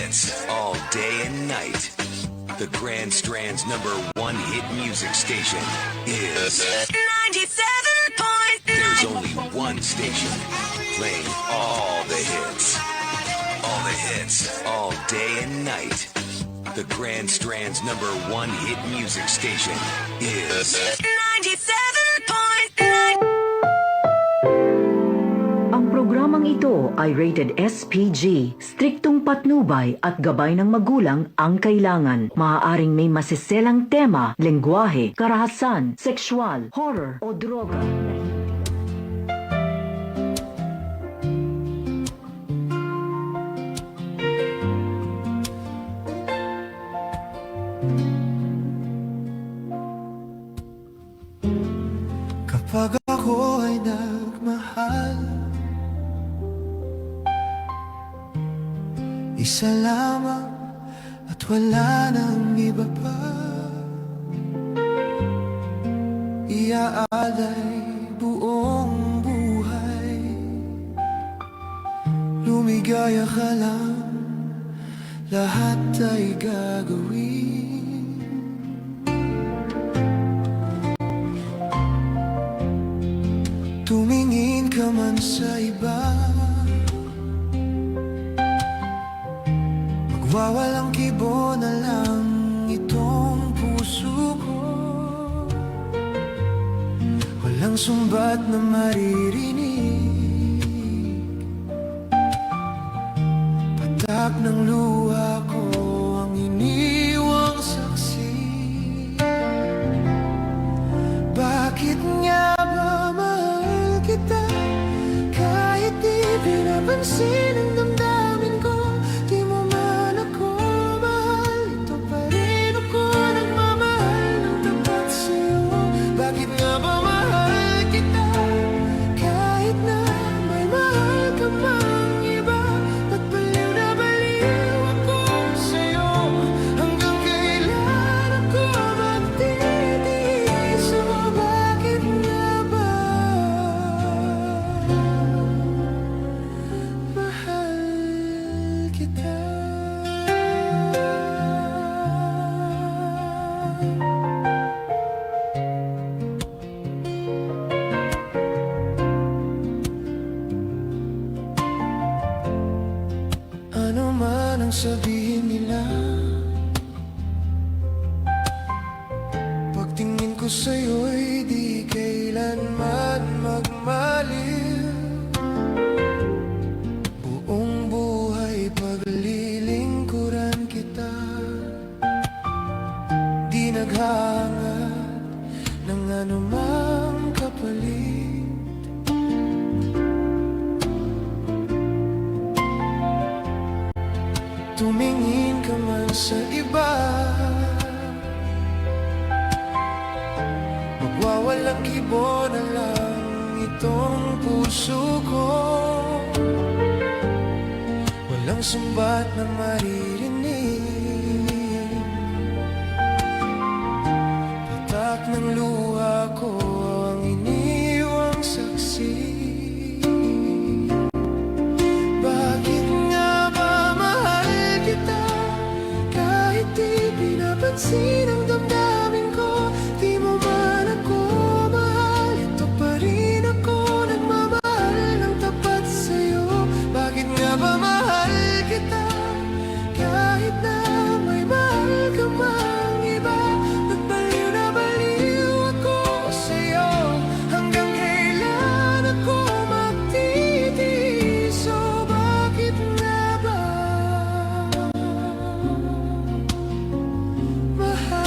hits, all day and night. The Grand Strand's #1 hit music station is 97.9. There's only one station playing all the hits. All the hits, all day and night. The Grand Strand's #1 hit music station is 97.9. Ang programang ito ay rated SPG. Striktong patnubay at gabay ng magulang ang kailangan. Maaaring may masiselang tema, lengguwahe, karahasan, sexual, horror o droga. Kapag ako ay nagmahal, isa lamang at wala nang iba pa. Iaalay buong buhay, lumigaya ka lang, lahat ay gagawin. Tumingin ka man sa iba, magwawalang kibo na lang itong puso ko. Walang sumbat na maririnig, patak ng luha ko ang iniwang saksi. Bakit nga ba mahal kita, kahit di pinapansin ang damdamin ko? Di mo man ako mahal, ito pa rin ako nagmamahal ng tapat sa'yo. Bakit nga ba mahal kita, kahit na may mahal ka pang iba? At baliw na baliw ako sa'yo, hanggang kailan ako magtitiis? O bakit nga ba mahal kita? Ano man ang sabihin nila, pagtingin ko sa'yo'y di kailanman magmaliw. Buong buhay paglilingkuran kita, di naghahangad ng anumang kapalit. Tumingin ka man sa iba, magwawalang kibo na lang itong puso ko. Walang sumbat na maririnig, patak ng luha ko ang iniwang saksi. Bakit nga ba mahal kita, kahit di pinapansin ang damdamin ko? Di mo man ako mahal, ito pa rin ako nagmamahal ng tapat sa'yo. Bakit nga ba mahal kita, kahit na may mahal ka mang iba? At baliw na baliw ako sa'yo, hanggang kailan ako magtitiis? O bakit nga ba mahal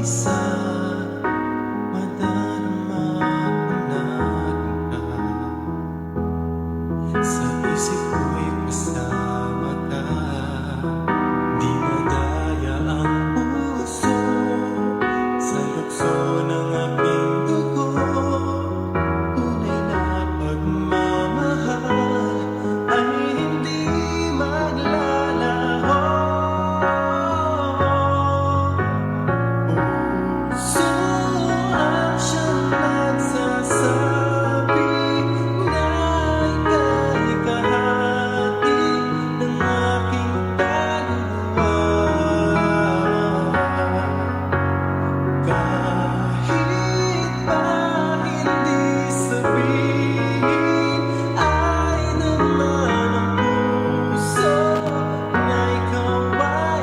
isa madarama ko na sa isip ko'y kasama ka. Di madaya ang puso sa lukso ng aking dugo. Tunay na pagmamahal ay hindi maglalaho. Puso ang siyang nagsasabi na ika'y kahati ng aking kaluluwa. Kahit pa hindi sabihin, ay naman ang puso na ikaw ay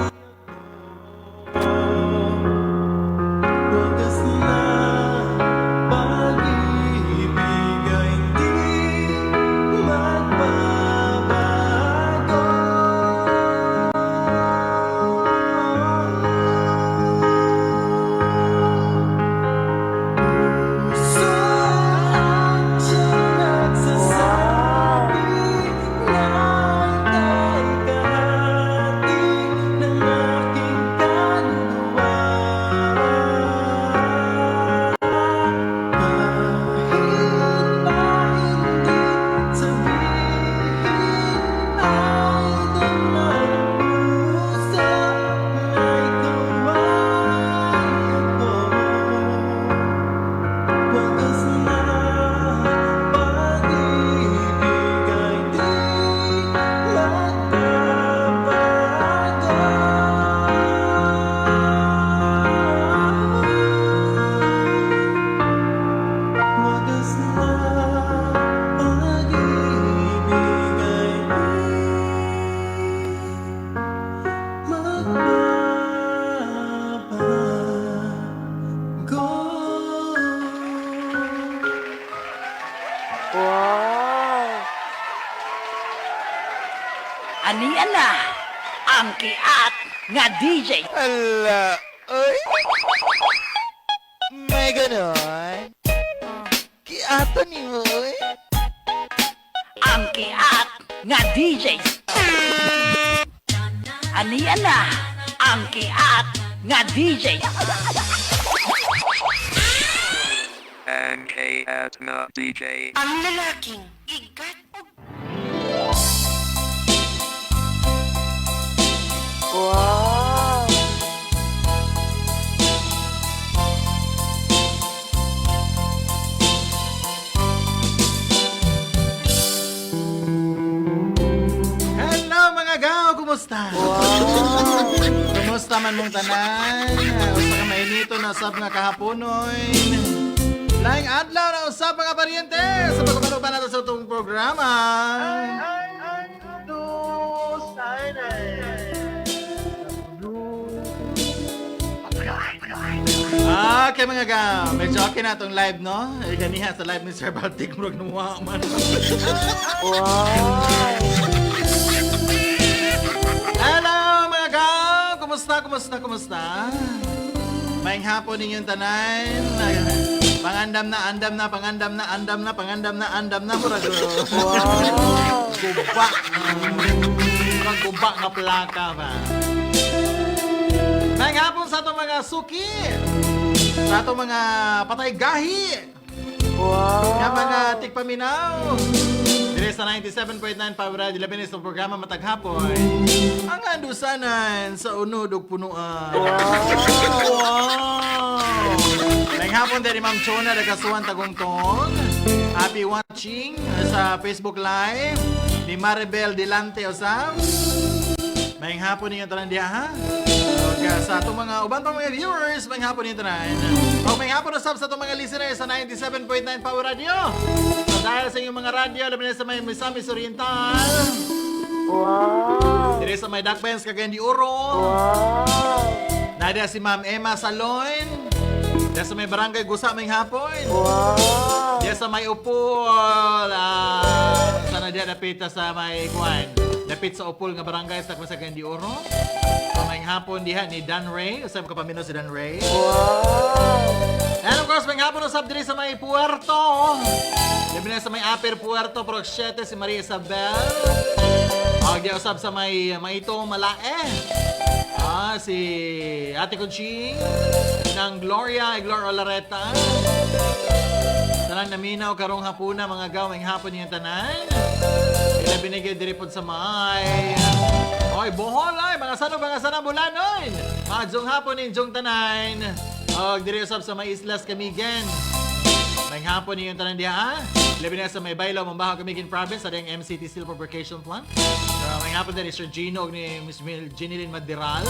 wagas na pag-ibig ay hindi magbabago. Puso ang siyang nagsasabi na ika'y kahati ng aking kaluluwa. Kahit pa hindi sabihin, ay naman ang puso na ikaw ay ako. Wagas na pag-ibig ay di magbabago. Wagas na pag-ibig ay di magbabago. Wow! Anian na ang kiat nga DJ. Ala! Ay! May ganon? Kiato ni mo, eh? Ang kiat nga DJ. Anian na ang kiat nga DJ. NK at na DJ. Ang lalaking igat o Wow! Hello mga gaw, kumusta? Kumusta man mong tanan? Usa ka mainito na usab nga kahaponoy. Laing adlaw na usab mga paryente sa pagpanuban nato sa itong programa. Okay mga gaw, medyo okay na itong live, no? Ganiha sa live ni Sir Baltic, murag numuha man. Hello mga gaw! Kumusta? Maing hapon ninyong tanan. Pangandam na murag guba. Murag guba nga plaka ba. Maing hapon sa itong mga suki. Sa itong mga patay gahi. Nga mga tikpaminaw. Dire sa 97.9 Power Radio, labinis ng programa Mataghapon. Ang andusanan sa unod ug punuan. Wow! Ngayong hapon din ni Ma'am Chona Dagasuan Tagungtong. Happy watching sa Facebook Live ni Maribel Delante Osam. Ngayong hapon ninyo tanan diha ha. Okay, sa itong mga uban pang mga viewers, ngayong hapon ninyo tanan. O ngayong hapon usab sa itong mga listeners sa 97.9 Power Radio. Dahil sa inyong mga radyo, labi na sa may Misamis Oriental. Wow! Dire sa may Dakbens, Cagayan de Oro. Wow! Nadia si Ma'am Emma Salon. Dire sa may Barangay Gusa, may hapon. Wow! Dire sa may Upol. Sana na diya dapit sa may kuan. Dapit sa Upol nga barangay sa Kumasagan di Oro. So may hapon diha ni Dan Ray. Usab ka pamino si Dan Ray. And of course, may hapon usab diri sa may Puerto. Labi na sa may Upper Puerto, Proxete, si Maria Isabel. Di usab sa may Maito Malae. Si Ate Conching ng Gloria Olareta. Talang naminaw karong hapuna mga gawing hapon niyang tanan. Ila binigay diri pod sa may Oy, Bohol ay mga sana bulanon. Jong hapon nin jong tanan. Diri usab sa may Islas Camigan. May hapon niyang tanan diha. Labi na sa may Baylaw, Mambaha, Camiguin Province, sa yung MCT Steel Fabrication Plant. May hapon din ni Sir Gino ni Miss Jeneline Madiral.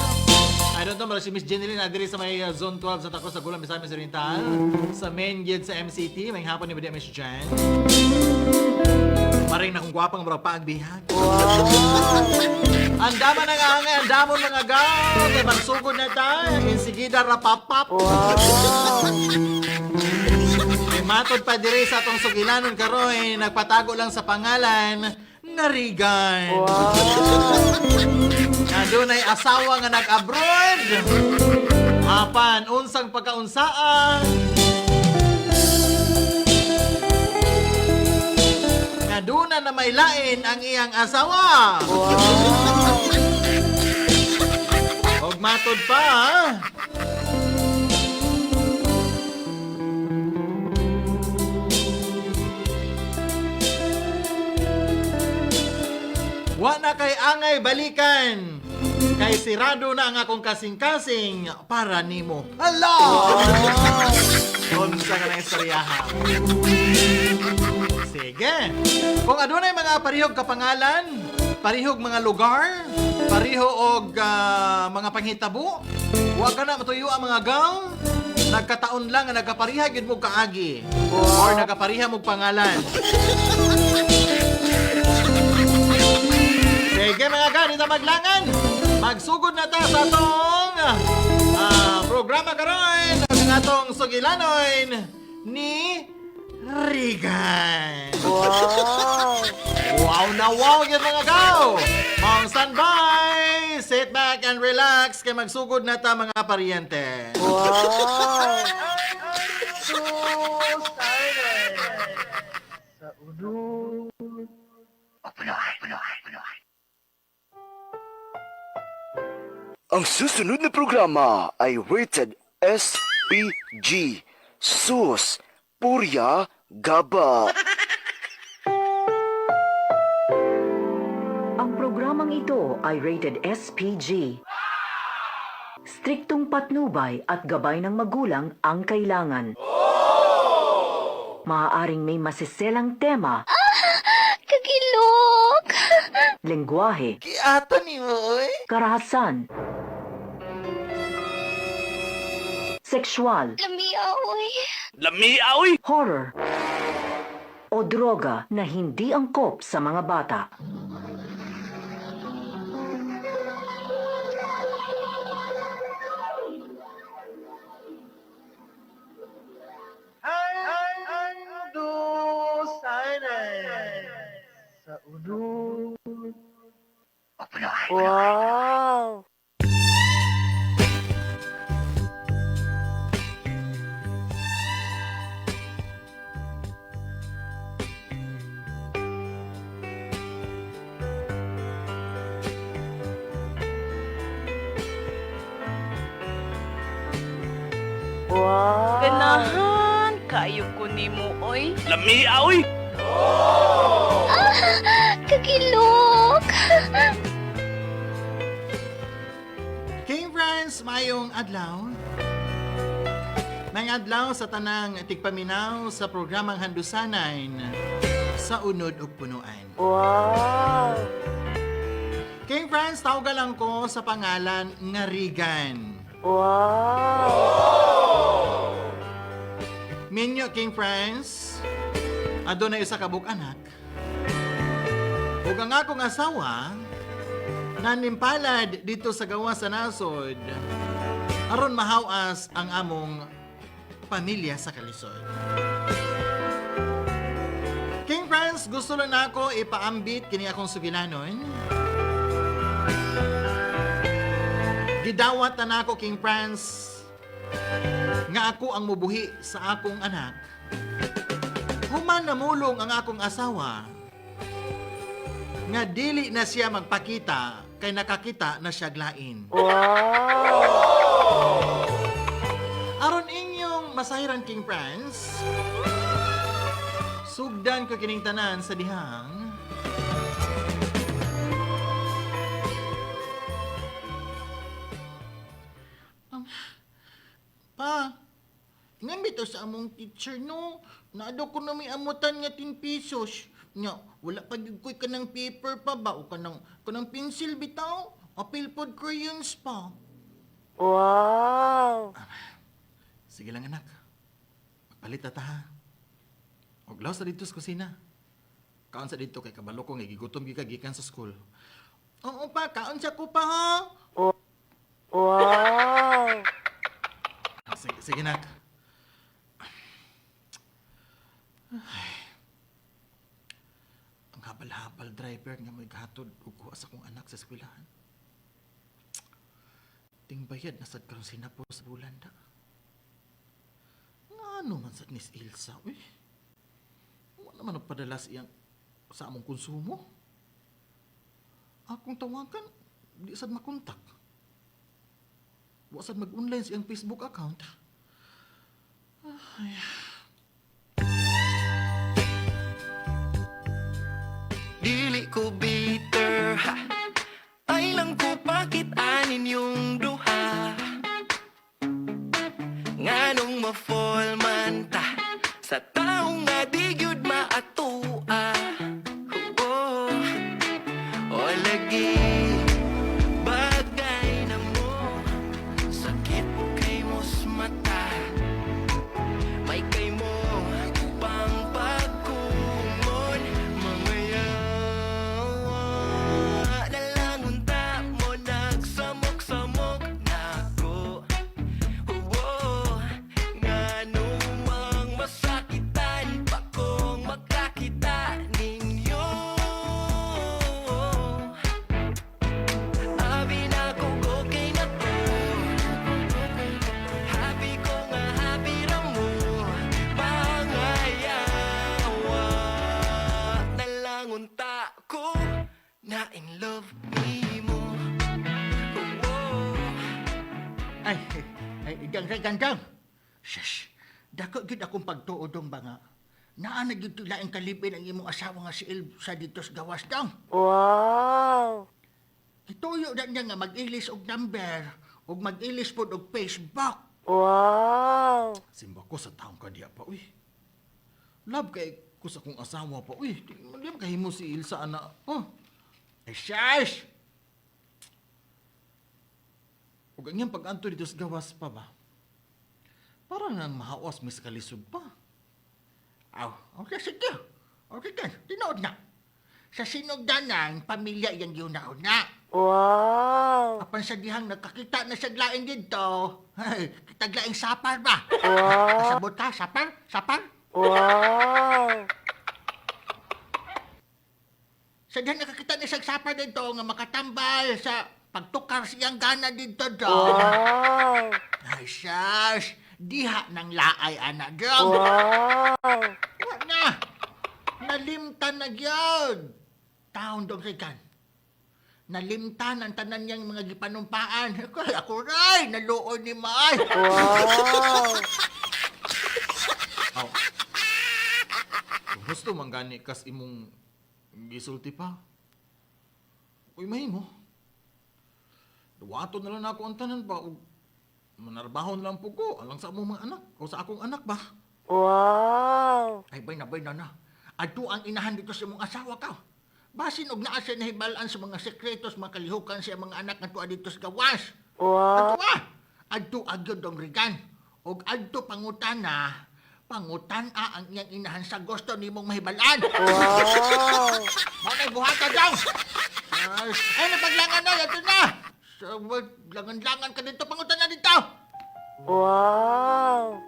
I don't know, pero si Miss Jeneline nadiri sa may Zone 12 sa Tacos, sa Gulang, Misamis Oriental. Sa main gate sa MCT, may hapon ni Badia Miss Jan. Maring na kung gwapang mura pa ang bihag. Ang dama na nga ang damon mga gaw. Kaya magsugod na tayo. Insigida rapapap. Matod pa diri sa atong sugilanon karoy, nagpatago lang sa pangalan nga Regan. Nga doon ay asawa nga nag-abroad. Apan, unsang pagkaunsaan. Nga doon na may lain ang iyang asawa. Og matod pa, wa na kay angay balikan. Kay sirado na ang akong kasing-kasing para nimo. Hala! Unsa ka na istoryahan? Sige. Kung adunay mga parihog kapangalan, parihog mga lugar, pariho og mga panghitabo, wa ka na matuyo ang mga gaw. Nagkataon lang nga nagkapariha gyud mo kaagi. Or nagkapariha mo pangalan. Sige mga ganito maglangan. Magsugod na ta sa atong programa karon ang atong sugilanoin ni Regan. Wow na wow yun mga gaw. Mga standby, sit back and relax kay magsugod na ta mga paryente. Ang susunod na programa ay rated SPG. Sus, Purya Gaba. Ang programang ito ay rated SPG. Striktong patnubay at gabay ng magulang ang kailangan. Maaaring may masiselang tema, Kagilok! lengguwahe, Kiato ni mo, oy. karahasan, sexual, Lamiaoy! horror, o droga na hindi angkop sa mga bata. Wow! Ganahan, kayo ko ni mo, oy. Lamiaoy! Kagilok! King friends, mayong adlaw. Nang adlaw sa tanang tigpaminaw sa programang Handusanan sa Unod ug Punuan. Wow! King friends, tawagan lang ko sa pangalan nga Regan. Wow! Minyo King friends, adunay usa ka bug anak. Ug ang akong asawa nanimpalad dito sa gawa sa nasod aron mahawas ang among pamilya sa kalisod. King friends, gusto lang na ako ipaambit kini akong sugilanon. Gidawat na ako, King Franz, nga ako ang mubuhi sa akong anak. Human namulong ang akong asawa, nga dili na siya magpakita kay nakakita na siya glain. Aron inyong masahiran, King Franz, sugdan ko kining tanan sa dihang Pa, ngambito sa among teacher, no? Naado ko na may amutan nga 10 pesos. Nya, wala pa gyud ko'y kanang paper pa ba? O kanang pencil bitaw? Apil pod crayons pa. Wow! Sige lang, anak. Magpalit ta ha. Og lawas sa dito sa kusina. Kaon sa dito kay kabalo ko nga gigutom gikan sa school. Oo pa, kaon sa ko pa ha. Wow! Sige nak. Ay. Ang habal-habal driver nga may gatod ug kuha sa kong anak sa eskwelahan. Tingbayad na sad karon sinapo sa bulan da. Ngano man sad Miss Ilsa, uy. Wala man nagpadala siyang sa among konsumo. Akong tawagan, di sad makontak. Wa sad mag-online siyang Facebook account. Ay. Dili ko bitter ha. Ay lang ko pakit anin yung duha. Nganong ma-fall man ta sa taong nga di gyud maatua. Oh, oh lagi bagay na mo. Sakit kay mos mata. May kay mo pang pagkumon. Mamaya nalangunta mo nagsamok-samok na ko. Oh, nganong masakitan pa kong makakita ninyo. Abi na ko okay na ko. Happy ko nga happy ra mo. Pangayawa nalangunta ko na in love nimo. Oh, Ay, gandang. Shush, dako gyud akong pagtuodong ba nga. Naa na gyud laing kalipin ang imong asawa nga si Elsa dito sa gawas dang. Wow! Ituyo na niya nga mag-ilis og number ug mag-ilis pod og Facebook. Wow! Simba ko sa taong ka diya pa, uy. Love kay ko sa kong asawa pa, uy. Di mo kahimo si Ilsa, ana. Oh. Ay, shush! Ug ang iyang pag-anto dito sa gawas pa ba? Parang nang mahawas mis kalisod pa. Aw, okay, sige. Okay ka, tinood na. Sa sinugdanan, pamilya iyang giunaon na. Wow! Apan sa dihang nakakita na siya glaing dito. Ay, kitaglaing sapar ba? Wow! Kasabot ka, sapar? Sapar? Wow! Sa dihang nakakita na siya sapar dito nga makatambal sa pagtukar siyang gana dito do. Wow! Ay, shush! Diha ng laay, anak dong. Wow! Wala na! Nalimtan na gyud. Taon dong sikan. Nalimtan ang tanan niyang mga gipanumpaan. Ako ray, naluoy ni May. Wow! Aw. Kung gusto man gani kas imong gisulti pa. Uy, mahimo. Duwato na lang ako ang tanan pa. Ug manarbahon lang po ko. Alang sa among mga anak. O sa akong anak ba? Wow! Ay, bay na. Ato ang inahan dito sa mong asawa ka. Basin og naa siya nahibalaan sa mga sekretos, mga kalihukan sa mga anak nga tuwa dito sa gawas. Wow! Adto agyod ang rigan. Og adto pangutana, pangutana ang iyang inahan sa gusto nimong mahibalaan. Wow! Manay buhata daw. Ay, napaglangan na, ito na. So, langan-langan ka dito, pangutana dito. Wow!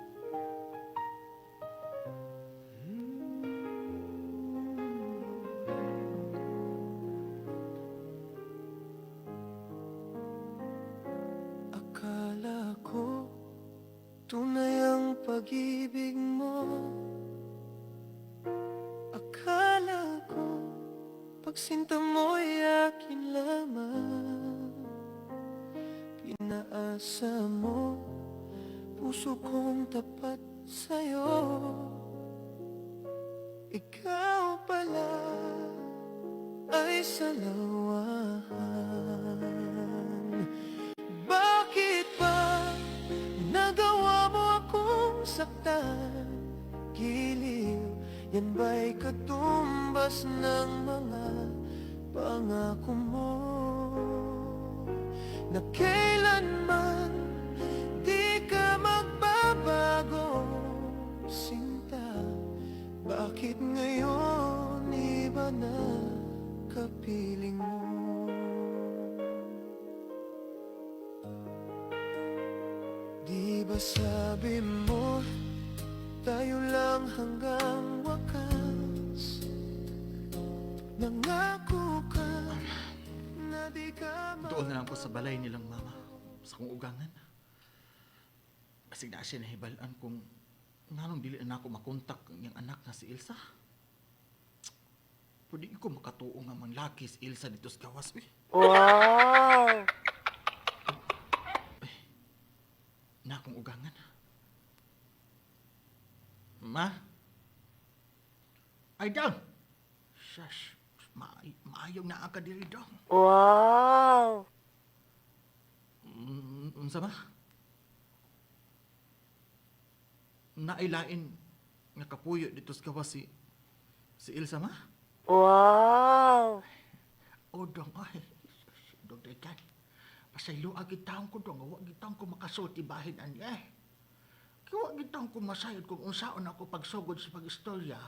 Tunay ang pag-ibig mo. Akala ko pagsinta mo'y akin lamang. Pinaasa mo puso kong tapat sa'yo. Ikaw pala ay salawahan. Bakit ba nagawa mo akong saktan? Giliw, yan ba'y katumbas ng mga pangako mo? Na kailanman di ka magbabago, sinta. Bakit ngayon iba na kapiling mo? Di ba sabi mo tayo lang hanggang wakas? Nangako ka na di ka Doon na lang ko sa balay nilang mama. Sa kong ugangan. Kasi na siya nahibalaan kung nanong dili na ako makontak yung anak na si Elsa. Pwede ko makatuo nga mang laki si Elsa dito sa gawas. Wow! Na akong ugangan. Ma? Ay, Dang! Shush. Maayong naa ka diri, Dang. Wow! Unsa ba? Nailain nga kapuyo dito sa gawas si Elsa, ma? Wow! O, Dong, ay. Dong, Dekan. Pasaylo agit taong ko, Dong. Huwag gitaong ko makasulti bahin anya, eh. Huwag gitaong ko masayod kung unsaon ako pagsugod sa pag-istorya.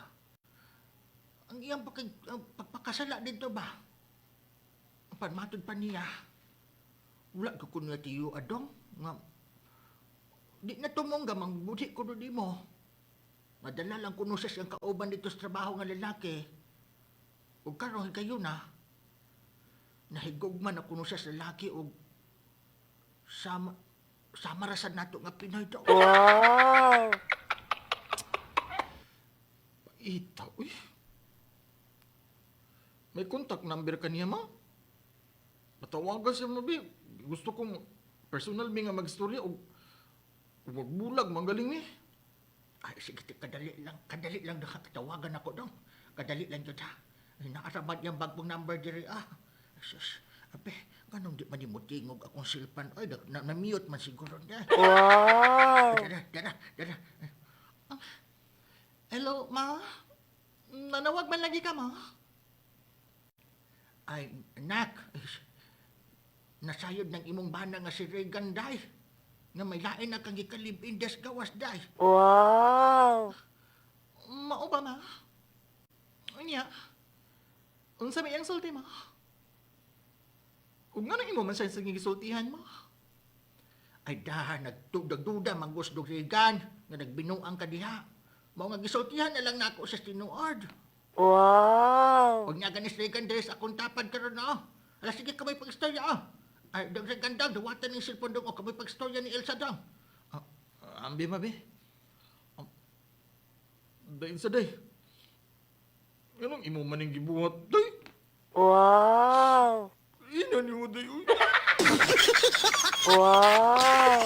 Ang iyang pagpakasala dito ba? Ang panmatod pa niya. Wala ko kuno tiyo, Adong. Nga, di na tumong gamang buti ko do di mo. Madala lang kuno sa siyang kauban dito sa trabaho nga lalaki. Ug karon kayo na. Nahigugman ako no sa lalaki ug sama rasan nato nga Pinoy daw. Wow! Itaw, uy. May contact number ka niya, ma? Matawagan siya, mabi. Gusto kong personal mi nga mag-istorya o magbulag, magaling ni. Ay, sige, kadali lang katawagan ako dong. Kadali lang yun, ha. Ay, nakarabad yung bagbong number diri, ah. Sus, abe, ganun di man tingog akong silpan. Ay, na-mute man siguro niya. Wow! Dada. Hello, ma? Nanawag man lagi ka, ma? Ay, nak. Nasayod ng imong bana nga si Regan, day. Nga may lain na kang ikalibin des gawas, day. Wow! Mao ba, ma? Unya, unsa may ang sulti, ma? Kung nga nang imo man sa gisultihan mo. Ay da, nagduda manggusdog Regan, nga nagbinuang ka diha. Mao nga gisultihan na lang nako sa tinuod. Wow! Huwag niya ganis Regan dres akong tapad karon na. Ala sige kamay pag-istorya, ah. Ay, Regan daw, dawatan ng cellphone dong o kamay pag-istorya ni Elsa daw. Ambi, mabi. Dahin sa day. Anong imo man yung gibuhat, day? Wow! Ina ni mo, day, uy. Wow!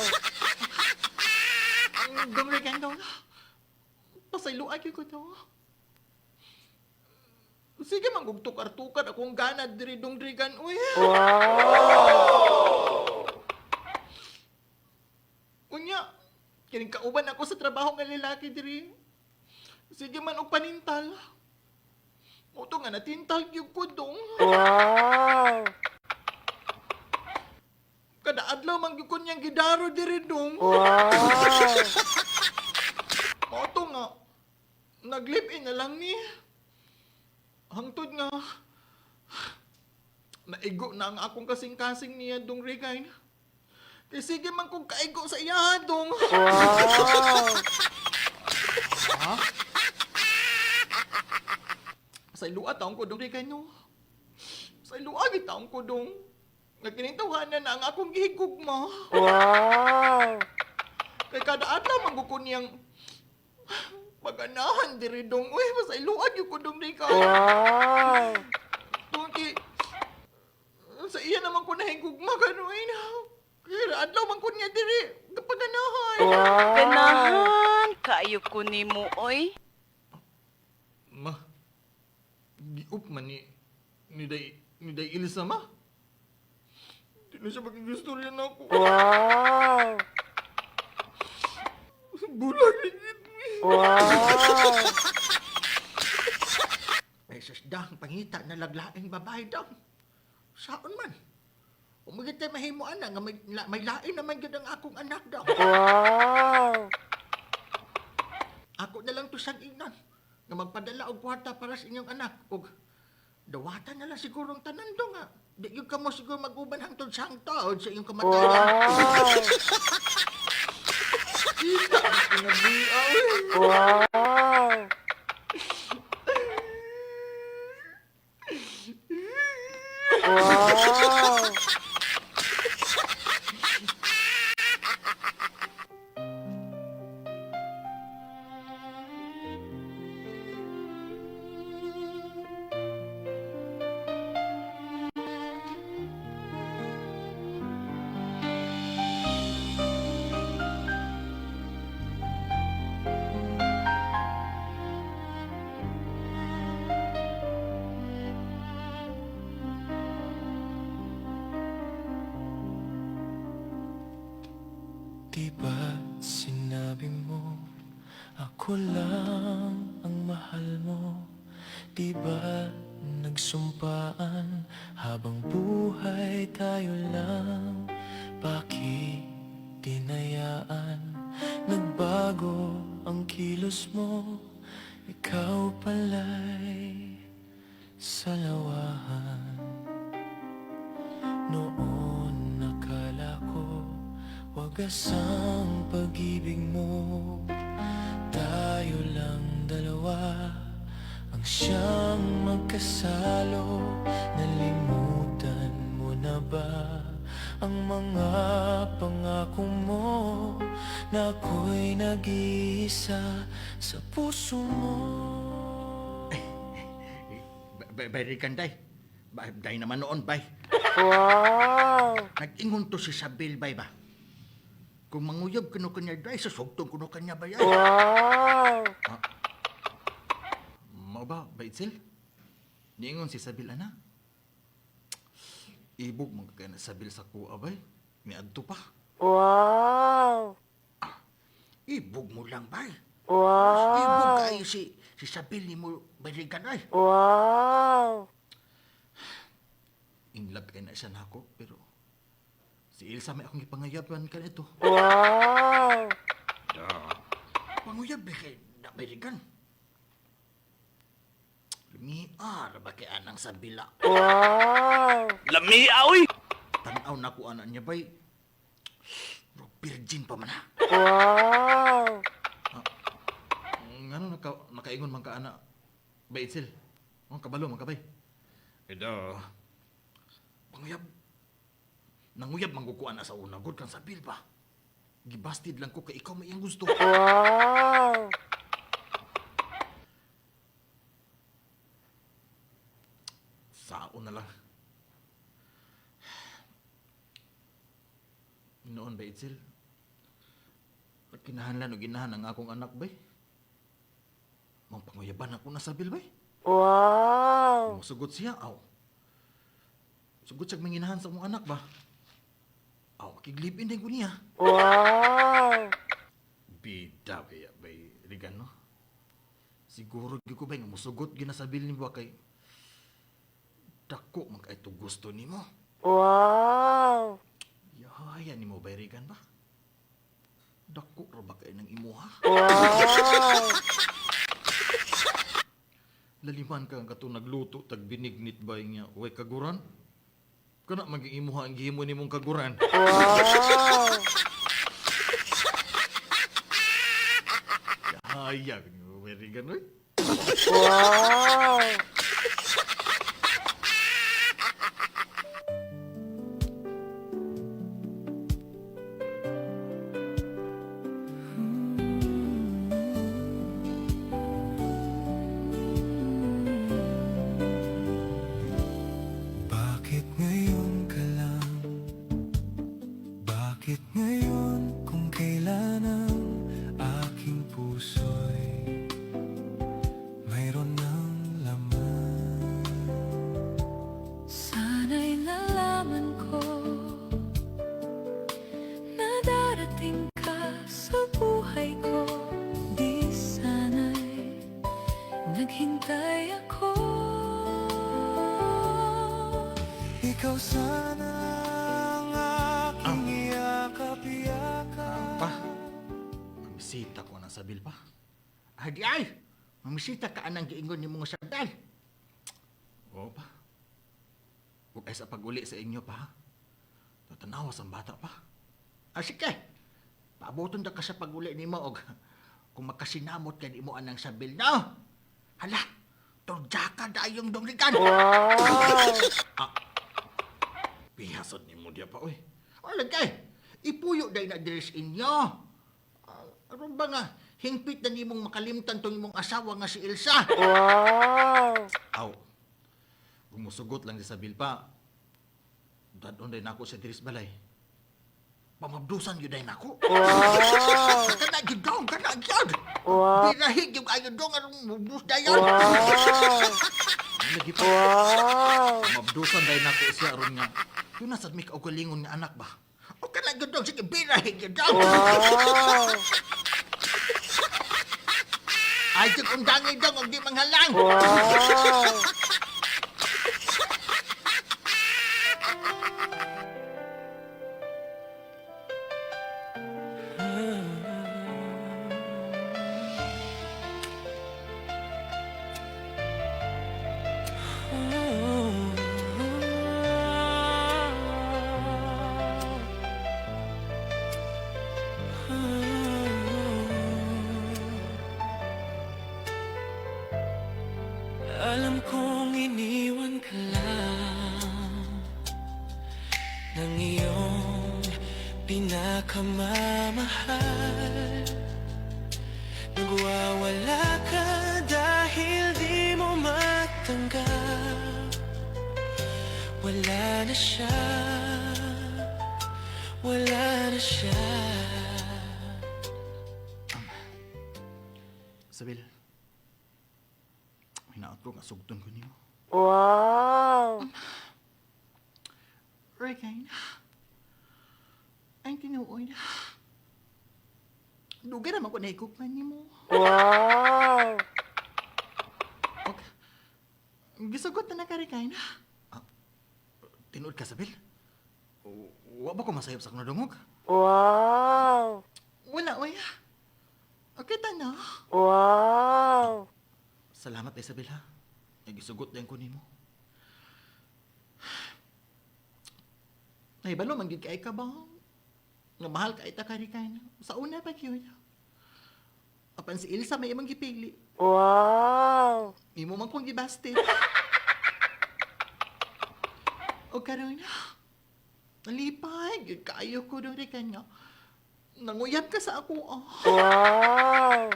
Dong Regan daw na. Pasayloan ko daw. Sige, manggugtukar-tukar akong ganad diri dong Regan, uy. Wow! Unya, kining kauban ako sa trabaho nga lalaki diri. Sige man og panintal. Moto nga natintal gyud ko dong. Wow! Kada adlaw man gyud ko niyang gidaro diri dong. Wow! Moto nga nag-live-in na lang ni. Hangtod nga naigo na ang akong kasing-kasing niya dong Regan. Kaya sige man kong kaigo sa iya dong. Wow! Ha? Sa iluat taong ko dong Regan no. Sa iluat taong ko dong. Nagkinitawanan na ang akong gihigugma. Wow! Kaya kada adlaw manggukon niyang maganahan diri dong. Uy, masailuan yung kundong ni ka. Wow! Tungki, sa iya naman ko nahigugma gano'y na. Kaya adlaw man ko niya diri, kapaganahan. Wow! Ganahan, kaayo ko ni mo, oy. Ma, giup man ni Day Ilsa, ma. Di na siya magigustorya na ako. Wow! Bulag ligid ni. Wow! Ay, sus, dang, pangita na laglaing babae, dang. Saan man? Umigit tayo mahimo, anak, nga may lain naman yun ang akong anak, dang. Wow! Ako na lang to sa inan, nga magpadala og kwarta para sa inyong anak. Og, dawatan na lang sigurong tanan do nga. Di yung kamo siguro mag-uban hangtod sa hangtod sa iyong kamatayan. Wow! Kita, pinabiaw eh. Wow! Wow! Di ba sinabi mo ako lang ang mahal mo? Di ba nagsumpaan habang buhay tayo lang? Bakit dinayaan nagbago ang kilos mo? Ikaw pala'y salawahan. Noon nakala ko wagas ang pag-ibig mo. Tayo lang dalawa ang siyang magkasalo. Nalimutan mo na ba ang mga pangako mo na ako'y nag-iisa sa puso mo? Bayrikan, day. Day naman noon, bay. Wow! Nag-ingon to si Sabil, bay ba? Kung manguyab kuno kanya, day, susugtong kuno kanya, bay. Wow! Mao ba, Baitsil? Niingon si Sabil, ana? Ibog mo kaya na Sabil sa kuha, bay. Niadto pa. Wow! Ibog mo lang, bay. Wow! Ibog kayo si Sabil ni mo, bayrikan, ay. Wow! In love kay na siya nako, pero si Ilsa may akong ipangayaban ka nito. Wow! Panguyab, kay na bayrikan. Lumiar ba kay anang Sabila? Wow! Tanaw na ko anak niya, bay. Bro, virgin pa man, ha? Wow! Ngano nakaingon man ka ana, Baitsil? Oh, kabalo man ka, bay. Edo. Panguyab. Nanguyab manggukuan na sa una, god kang Sabil pa. Gibastid lang ko kay ikaw may iyang gusto. Wow! Sao na lang. Noon, Baitsil, kinahanlan o ginahan ang akong anak, bay. Mangpanguyaban ako na Sabil, bay. Wow! Sugot siya, aw. Sugot siya manginahan sa mong anak ba? Aw, kiglipin din ko niya. Wow! Bida, kaya, bay, Rigan, no? Siguro, di ko bay, nga musugot ginasabil ni ba kay dako, magkaito gusto ni mo. Wow! Yahaya ni mo, bay, Rigan ba? Dako, ra ba kayo ng imuha? Wow! Laliman ka ang kato nagluto, tag binignit ba niya, uway kaguran? Kana maging imuha ang gihimo ni mong kaguran. Wow! Yahaya, ni mo, bay, Rigan, oy. Wow! Ikaw sana ang aking iyakap-yakap. Pa, mamisita ko na sabil pa. Adi ay, mamisita ka anang giingon ni mga sandal. Oo pa. Huwag ay sa pag-uli sa inyo pa. Tatanawas ang bata pa. Sige, paabuton na ka sa pag-uli ni mo og kung makasinamot ka ni mo anang sabil na. Hala, turja ka dayong dongligan. Pihasad ni mo diya pa, oy. Alagay, ipuyo day na dress inyo. Aron ba nga, hingpit na nimong makalimtan tong imong asawa nga si Elsa. Aw. Gumusugot lang sa Bilpa. Dadon day nako sa diris balay. Pamabdusan yun day nako. Kana gidong, kana gyud. Birahig yung ayo dong arong mubus dayon. Lagi pa. Pamabdusan day nako siya aron nga. Yun nasa mik og kalingon nga anak ba. O kana gidong, sige birahig yun dong. Ay, kung dangi dong, og di manghalang. Alam kong iniwan ka lang ng iyong pinakamamahal. Nagwawala ka dahil di mo matanggap. Wala na siya, wala na siya. Sabil. Hinaot ko nga sugton ko niyo. Wow! Regan, ay tinuoy na. Duga naman ko naikukman ni mo. Wow! Okay. Gisugot na nakarikain. Tinuod ka, Sabil? Wa ba ko masayop sa kunadungog? Wow! Wala, oy. Okay, na. Wow! Salamat, Isabel, ha? Nagisugot din ko nimo. Ay, balo, manggid kay ka ba? Nga mahal ka ita karikain. Sa una pa yun. Apan si Ilsa may imang gipili. Wow! Imo man kong gibasted. O karon nalipay, gid kaayo ko dong rekan nga. Nanguyab ka sa ako, Wow!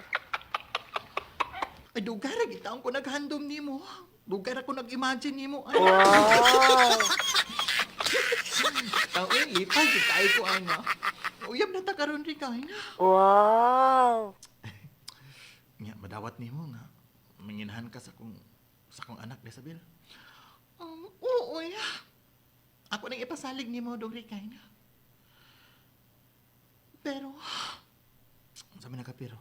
Ay, dugara, gitaon ko naghandom ni mo. Dugara ko nag-imagine ni mo. Wow! Tao, lipay, gid kaayo ko, ana. Uyab na ta karon rekan. Wow! Nga, madawat nimo nga. Manginahan ka sa kong anak, Isabel. Oo, ya. Ako nang ipasalig ni mo, dong rekan. Pero, Sabi na ka, pero.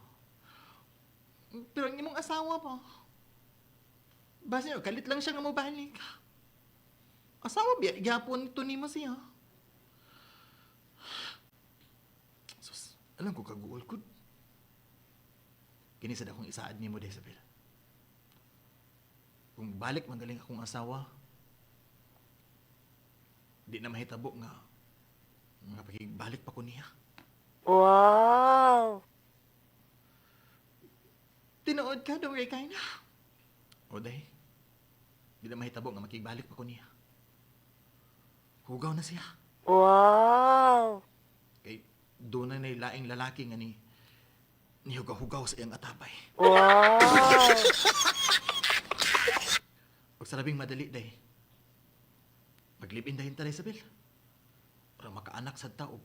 ang imong asawa pa. Basta kalit lang siya nga mabalik. Asawa biya, gyapon to ni mo siya. Sus, alam ko kaguol ko. Kinisad akong isaad ni mo, Isabel. Kung balik magaling akong asawa, di na mahitabo nga pakigbalik pa ko niya. Wow! Tinood ka, dong rekay na. O day, di na mahitabo nga makigbalik pa ko niya. Hugaw na siya. Wow! Kay doon na laing lalaki nga ni hugaw-hugaw sa iyang atapay. Wow! Pag sa labing madali, day, maglibin dahin ta, Isabel. Para makaanak sa taog.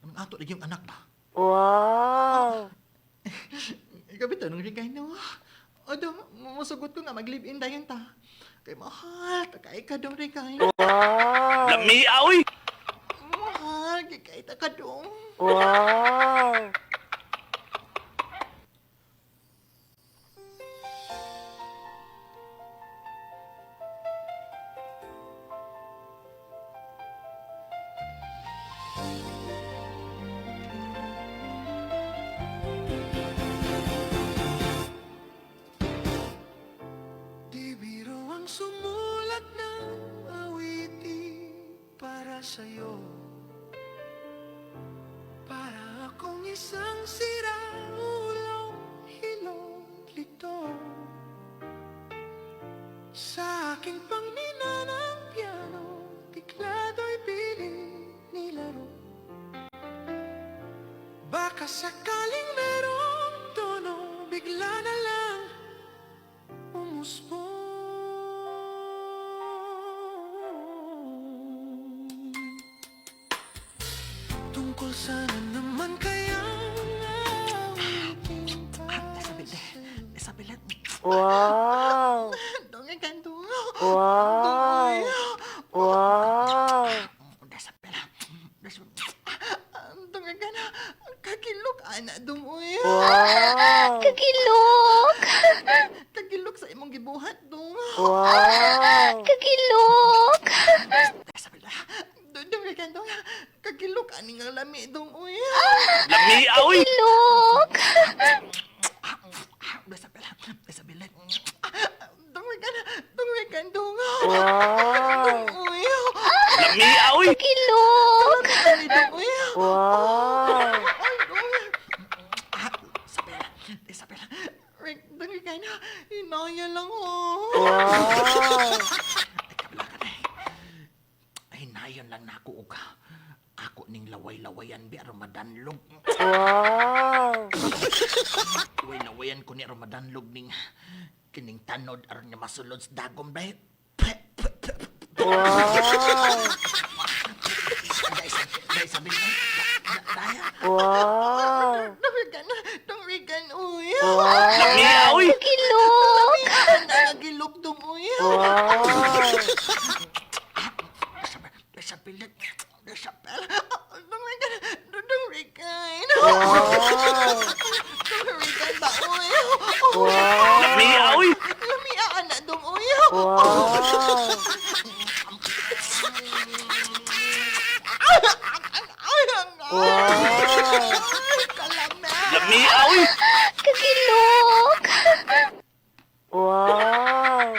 Anong ato na yung anak ba? Wow! Ikaw tanong rekay na. O dong, masugot ko nga mag-live-in dayon ta. Kay mahal, takay ka dong rekay. Wow! Mahal, kay ta ka dong. Wow! sa'yo. Para akong isang siraulang hilong lito. Sa aking pangminanang piano, tiklado'y piling nilaro. Baka sakaling merong tono, bigla na lang umusbong. Tungkol sana naman kayang awitin para Isabel, Wow! dong ganto. Wow! Wow! Isabel, dong gana, kakilok ana dumoy. Wow! Kagilok! Kakilok sa imong gibuhat dong. Wow! Kagilok! Isabel, dong ganto, kakilok ani nga lami dong uy. Lami, aoy! Kagilok! Isabel, dong ganto. Wow! Uy, Lami, aoy! Kagilok! ani dong uy. Wow! Isabel, Rick, dali ka na. Inaya lang, Wow! Ay, nayon lang na ako, uka. Ako ning laway-lawayan, bi madanlog. Wow! Laway-lawayan ko ni madanlog ning kining tanod aron nga masulod sa dagom dahil. Wow! Isabel, daya. Wow! Dong Rican, uy. Lami, aoy! Kagilok! Nagilog dong, uy. Wow! Isabel, Dong Rican. Wow! Dong Rican ba, uy? Wow! Lami, aoy! Lumiaan na dong, uy. Wow! Wow! Kalama. Lami, aoy! Kagilok! Wow!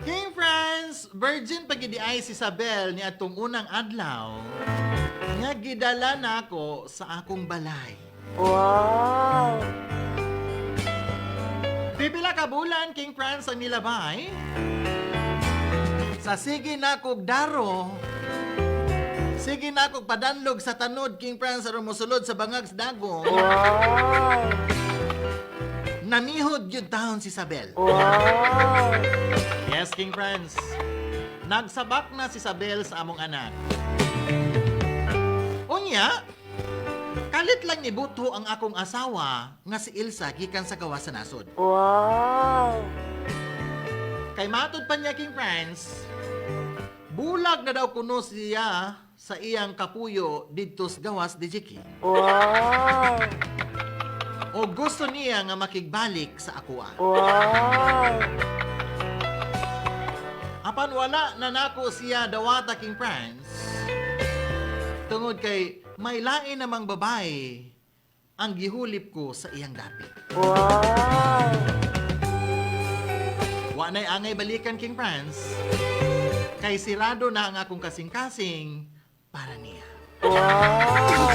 King friends, virgin pa gidi ay si Isabel ni atong unang adlaw. Nga gidala na ako sa akong balay. Wow! Pipila ka bulan, King friends, ang nilabay. Sa sige na kog daro. Sige na kog padanlog sa tanod, King friends, aron mosulod sa bangag sa dagom. Wow! Nanihod yun taon si Isabel. Wow! Yes, King friends. Nagsabak na si Isabel sa among anak. Unya, kalit lang ni Buto ang akong asawa nga si Ilsa gikan sa gawas sa nasod. Wow! Kay matod pa niya, King friends, bulag na daw kuno siya sa iyang kapuyo didto sa gawas di Jiki. Wow! O gusto niya nga makigbalik sa akoa. Wow! Apan wala na nako siya dawata, King friends. Tungod kay may lain namang babae ang gihulip ko sa iyang dapit. Wow! Wa na'y angay balikan, King friends. Kay sirado na ang akong kasing-kasing para niya. Wow!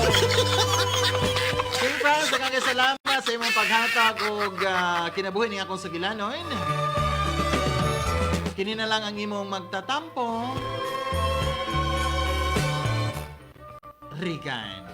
King friends, daghang salamat sa imong paghatag og kinabuhi ni akong sugilanon. Kini na lang ang imong magtatampo. Rican.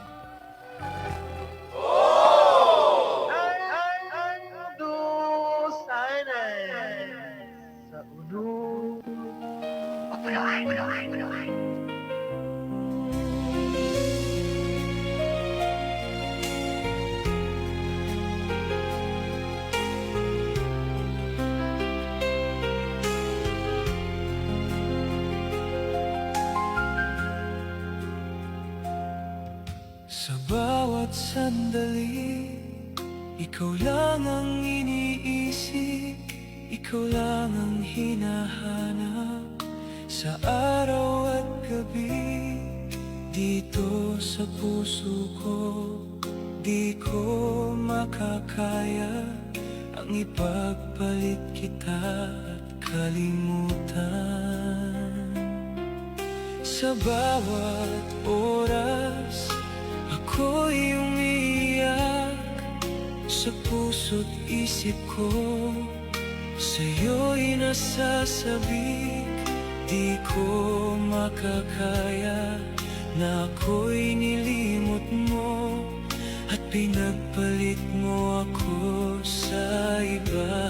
Sa bawat sandali, ikaw lang ang iniisip, ikaw lang ang hinahanap. Sa araw at gabi, dito sa puso ko, di ko makakaya ang ipagpalit kita at kalimutan. Sa bawat oras, ako'y umiiyak sa puso't isip ko. Sa'yo'y nasasabik, di ko makakaya na ako'y nilimot mo at pinagpalit mo ako sa iba.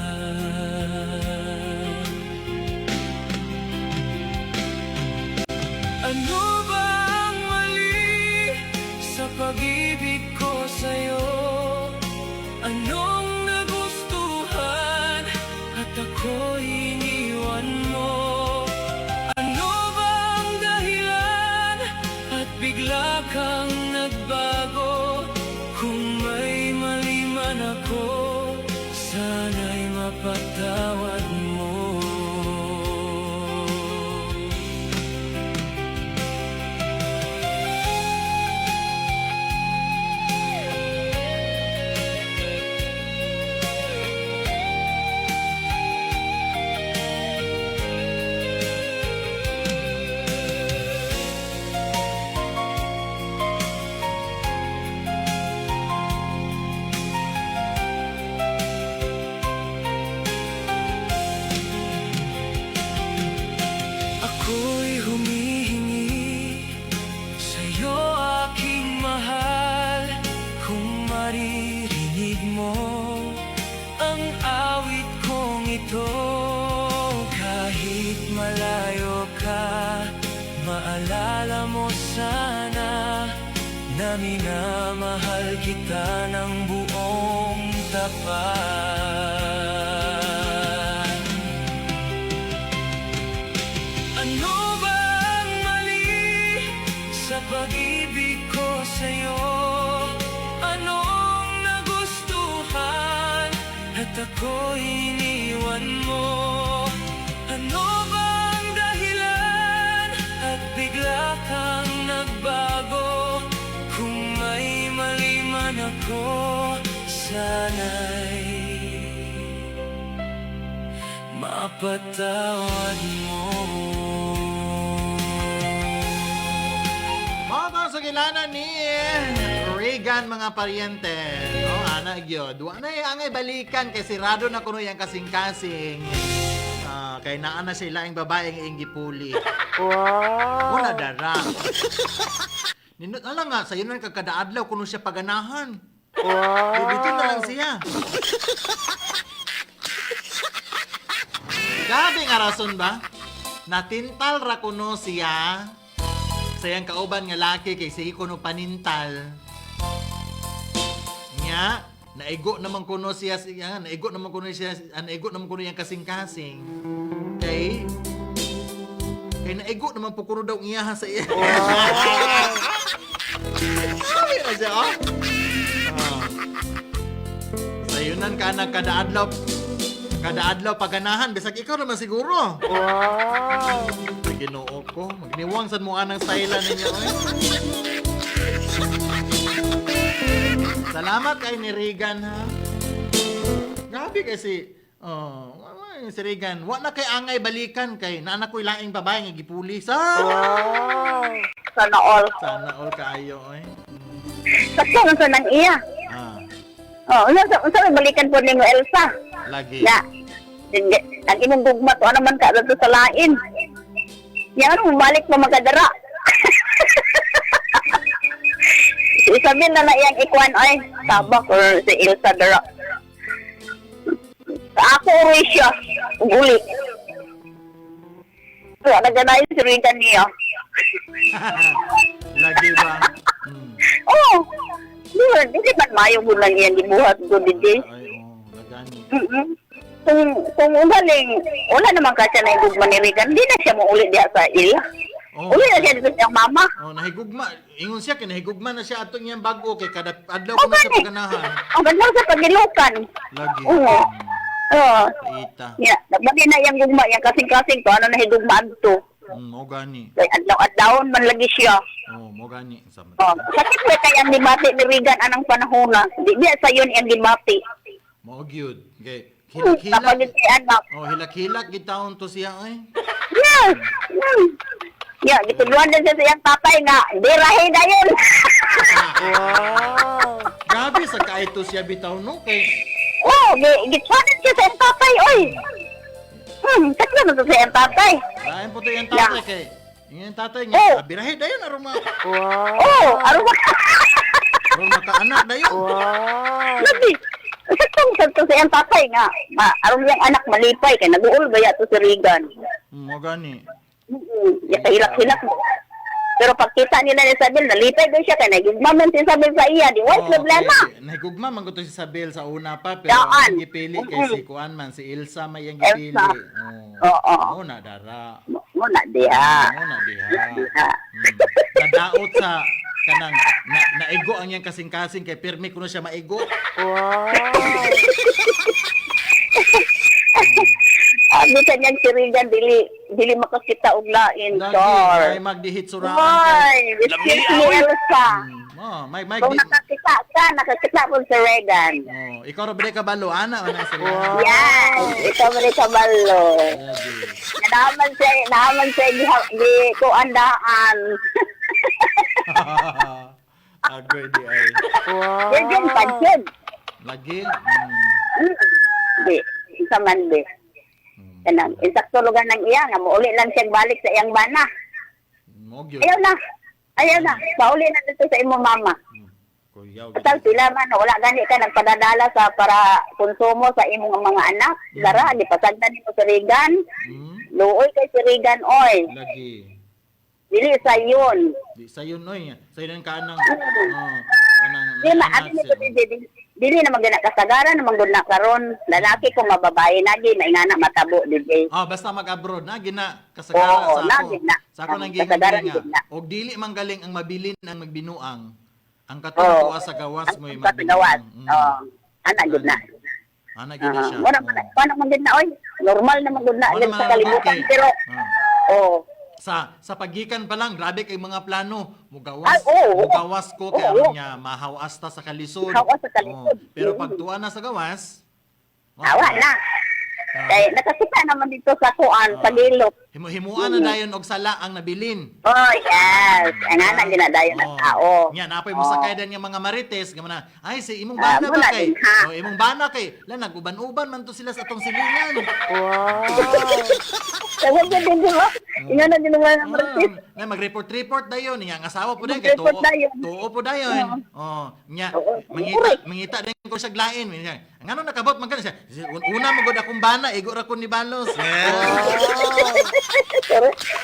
Ano ba ang mali sa pag-ibig ko sa'yo? Anong nagustuhan at ako'y iniwan mo? Ano ba ang dahilan at bigla kang nagbago? Kung may mali man ako, sana'y mapatawad mo. Ako'y humihingi sa'yo, aking mahal, kung maririnig mo ang awit kong ito. Kahit malayo ka, maalala mo sana na minamahal kita ng buong tapat. Ano ba ang mali sa pag-ibig ko sa'yo? Anong nagustuhan at ako'y iniwan mo? Ano ba ang dahilan at bigla kang nagbago? Kung may mali man ako, sana'y mapatawad mo. Mga sa kilala ni Regan, mga paryente. No, ana gyud. Wa na angay balikan kay sirado na kuno yang kasing-kasing. Kay naa na sila ang babae nga ing gipuli. Wow. Una dara. Nindot na lang nga, sa'yo na kakada adlaw kuno siya paganahan. Wow. Dito na lang siya. Grabe nga rason ba? Natintal ra kuno siya. Sayang kauban nga laki kay sige kuno panintal. Nya, naigo naman kuno siya, naigo naman kuno siya, naigo naman kuno yang kasing-kasing. Kay naigo naman po kuno daw iyaha sa iya. Sabi na siya, oh. Sayunan ka na kada adlaw paganahan, bisag ikaw naman siguro. Wow. Ginoo ko, magniwang sad mo anang style ninyo, eh. Salamat kay ni Regan, ha. Grabe kasi, si Regan, wa na kay angay balikan kay naanak ko'y laing babae nga gipuli sa. Wow. Sana all. Sana all kaayo, eh. Kasi unsa nang iya. Unsa balikan po ni mo Elsa? Lagi. Na. Ang imong gugma to naman ka dito sa lain. Yan balik mo magadara. Isabil na iyang ikuan oy, tabak or si Elsa dara. Ako uri siya, uguli. Wala na ganay si Regan niya. Lagi ba? Oh, hindi man mayo mo lang yan dibuhat ko didi. Ay, lagani. Kung umaling, wala naman kasi na igugma ni Regan, hindi na siya maulit diya sa ila. Uli na siya dito siyang mama. Nahigugma. Ingon siya, kinahigugma na siya atong iyang bago kay kada adlaw ko na siya paganahan. Ang ganda sa pagilukan. Lagi. Oo. Oo. Ita. Yeah, nagmali na yung gugma, yung kasing-kasing to, ano na higugmaan to. Mo gani. Kay adlaw-adlawon man lagi siya. Oh, mo gani. Sama. Sakit ba kay ang debate ni Regan anang panahon na? Di biya sa yun ang debate. Mo gyud. Okay. Kapag Hilak-hilak. si anak. Oh, hilak-hilak gitaon to siya ay. Yes! Yeah, gituluan din siya sa iyang tatay nga, dirahin na yun. Wow. Grabe sa kaito siya bitaw no kay Gitwanan siya sa iyang tatay, oy. Sakla na to sa iyang tatay. lain po to yung tatay kay yung tatay Oh. niya birahe dayon aron Wow. Aron makaanak dayon. Wow. Labi. Saktong sa to sa iyang tatay nga, aron yung anak malipay, kay nag-uol ba to si Regan. Mo gani. Hilak-hilak mo. Pero pagkita nila ni Isabel, nalipay doon siya, kaya nagigmaman si Isabel sa iya, di wala problema. Nahigugma man ko to si Isabel sa una pa pero Daan. ang gipili kay si Kuan man si Ilsa may yang gipili. Elsa. Oo. Mo na dara. Mo na diha. Mo na diha. Diha. Nadaot sa kanang naigo ang yang kasing-kasing kay pirmi kuno siya maigo. Wow. Bisan niyang si Regan, dili makakita og lain, Lagi Char. ay magdihit suraan Ay, kay. biskin ni Elsa. May Kung nakakita ka, nakakita po si Regan. ikaw ra ba ka balo ana ana sa Yan, ikaw mo rin kabalo. Naaman siya di kuandaan. Agoy di ay. Wow. Yan, pansyon. Lagi. Di, isa man di. Kanang, insakto lugar ng iya, nga mauli lang siyang balik sa iyang bana. Mo gyud. Ayaw na, pauli na dito sa imong mama. Kuyaw. Asal sila man, wala gani ka nagpadadala sa para konsumo sa imong mga anak. Dara, di pasagdan ni mo si Regan. Luoy kay si Regan, oy. Lagi. Dili sa yun. Di sayon oy. Sayon ka nang Di maaari nito, dili naman gina kasagaran, naman gud na karon. Lalaki kung mababae nagi, maingana matabo, DJ. basta mag-abroad na gina kasagara Oo, sa ako. lagi na. Sa ako nang Kasagaran gingan gid na. nga. Og dili man galing ang mabilin ang magbinuang. Ang katuwa sa gawas mo Ang gawas. Ana gud na. Ana gid na siya. Paano man gud na, oy? Normal naman gud na Ano sa man, kalibutan, okay. pero Sa pagikan pa lang, grabe kay mga plano. Ay, oo. Mugawas ko kay Oo. ano niya, mahawas ta sa kalisod. Hawas sa kalisod. Pero pag tuwa na sa gawas, awa na. Kay nakakita naman dito sa kuan, sa gilok. himuan na dayon og sala ang nabilin. Oh, yes. Ang anak ginadayon ng tao. Nya napoy mo sakay din nga mga marites nga na ay si imong bana ba muna kay? din, ha? Imong bana kay. La naguban-uban man to sila sa atong silingan. Wow. Tawag din di ba? Ingon na din mga martis. Na mag-report dayon niya ang asawa po din kay Mag-report dayon. tuo po dayon. Nya Oo. mangita din ko siya glain. Ngano nakabot man siya. Una mo gud akong bana, igo ra ko ni Balos.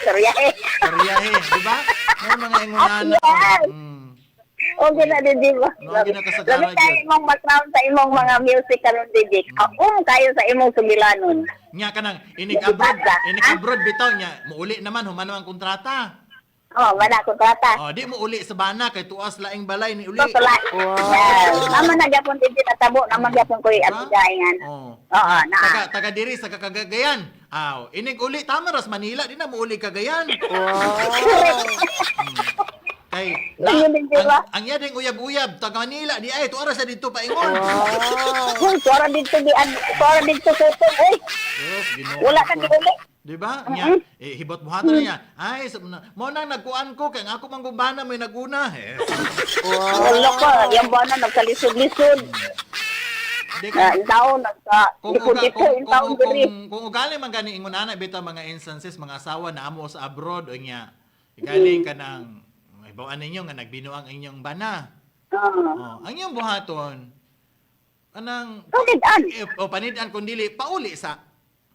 Sorya eh. Karyahe, di ba? May mga ingunana. Yes. Okay na din, di ba? Lagi na kasagaran Labi tayo yun. imong background sa imong mga music karon DJ. Kayo sa imong sumilanon. Nya kanang inig-abroad bitaw nya, muuli naman humano ang kontrata. Oh, wala ko trata. Di mo uli sa bana kay tuas laing balay ni uli. So, sala. Yes. Naman na gyapon DJ natabo, naman gyapon ko abigayan. Oo, na. Taga diri sa Cagayan. Inig uli tama ras Manila, di na mo uli Cagayan. Kay Yun din, di ba? ang iya ding uyab-uyab taga Manila di ay tuara sa dito paingon. Uy, suara dito tutong. Uy, Yes, Ginoo. wala ka giuli. Di ba? Nya, hibot buhaton niya. Ay, mo nang nagkuan ko kay ako mang gumbana may naguna. Wala ka, yung bana nagkalisod-lisod. Di ka Yung taon, nagka-dito, yung taon diri. kung ugali man gani ingon ana bitaw mga instances mga asawa na amo sa abroad o nya galing ka nang ibawaan ninyo nga nagbinuang inyong bana. Ang inyong buhaton anang panid-an kun dili pauli sa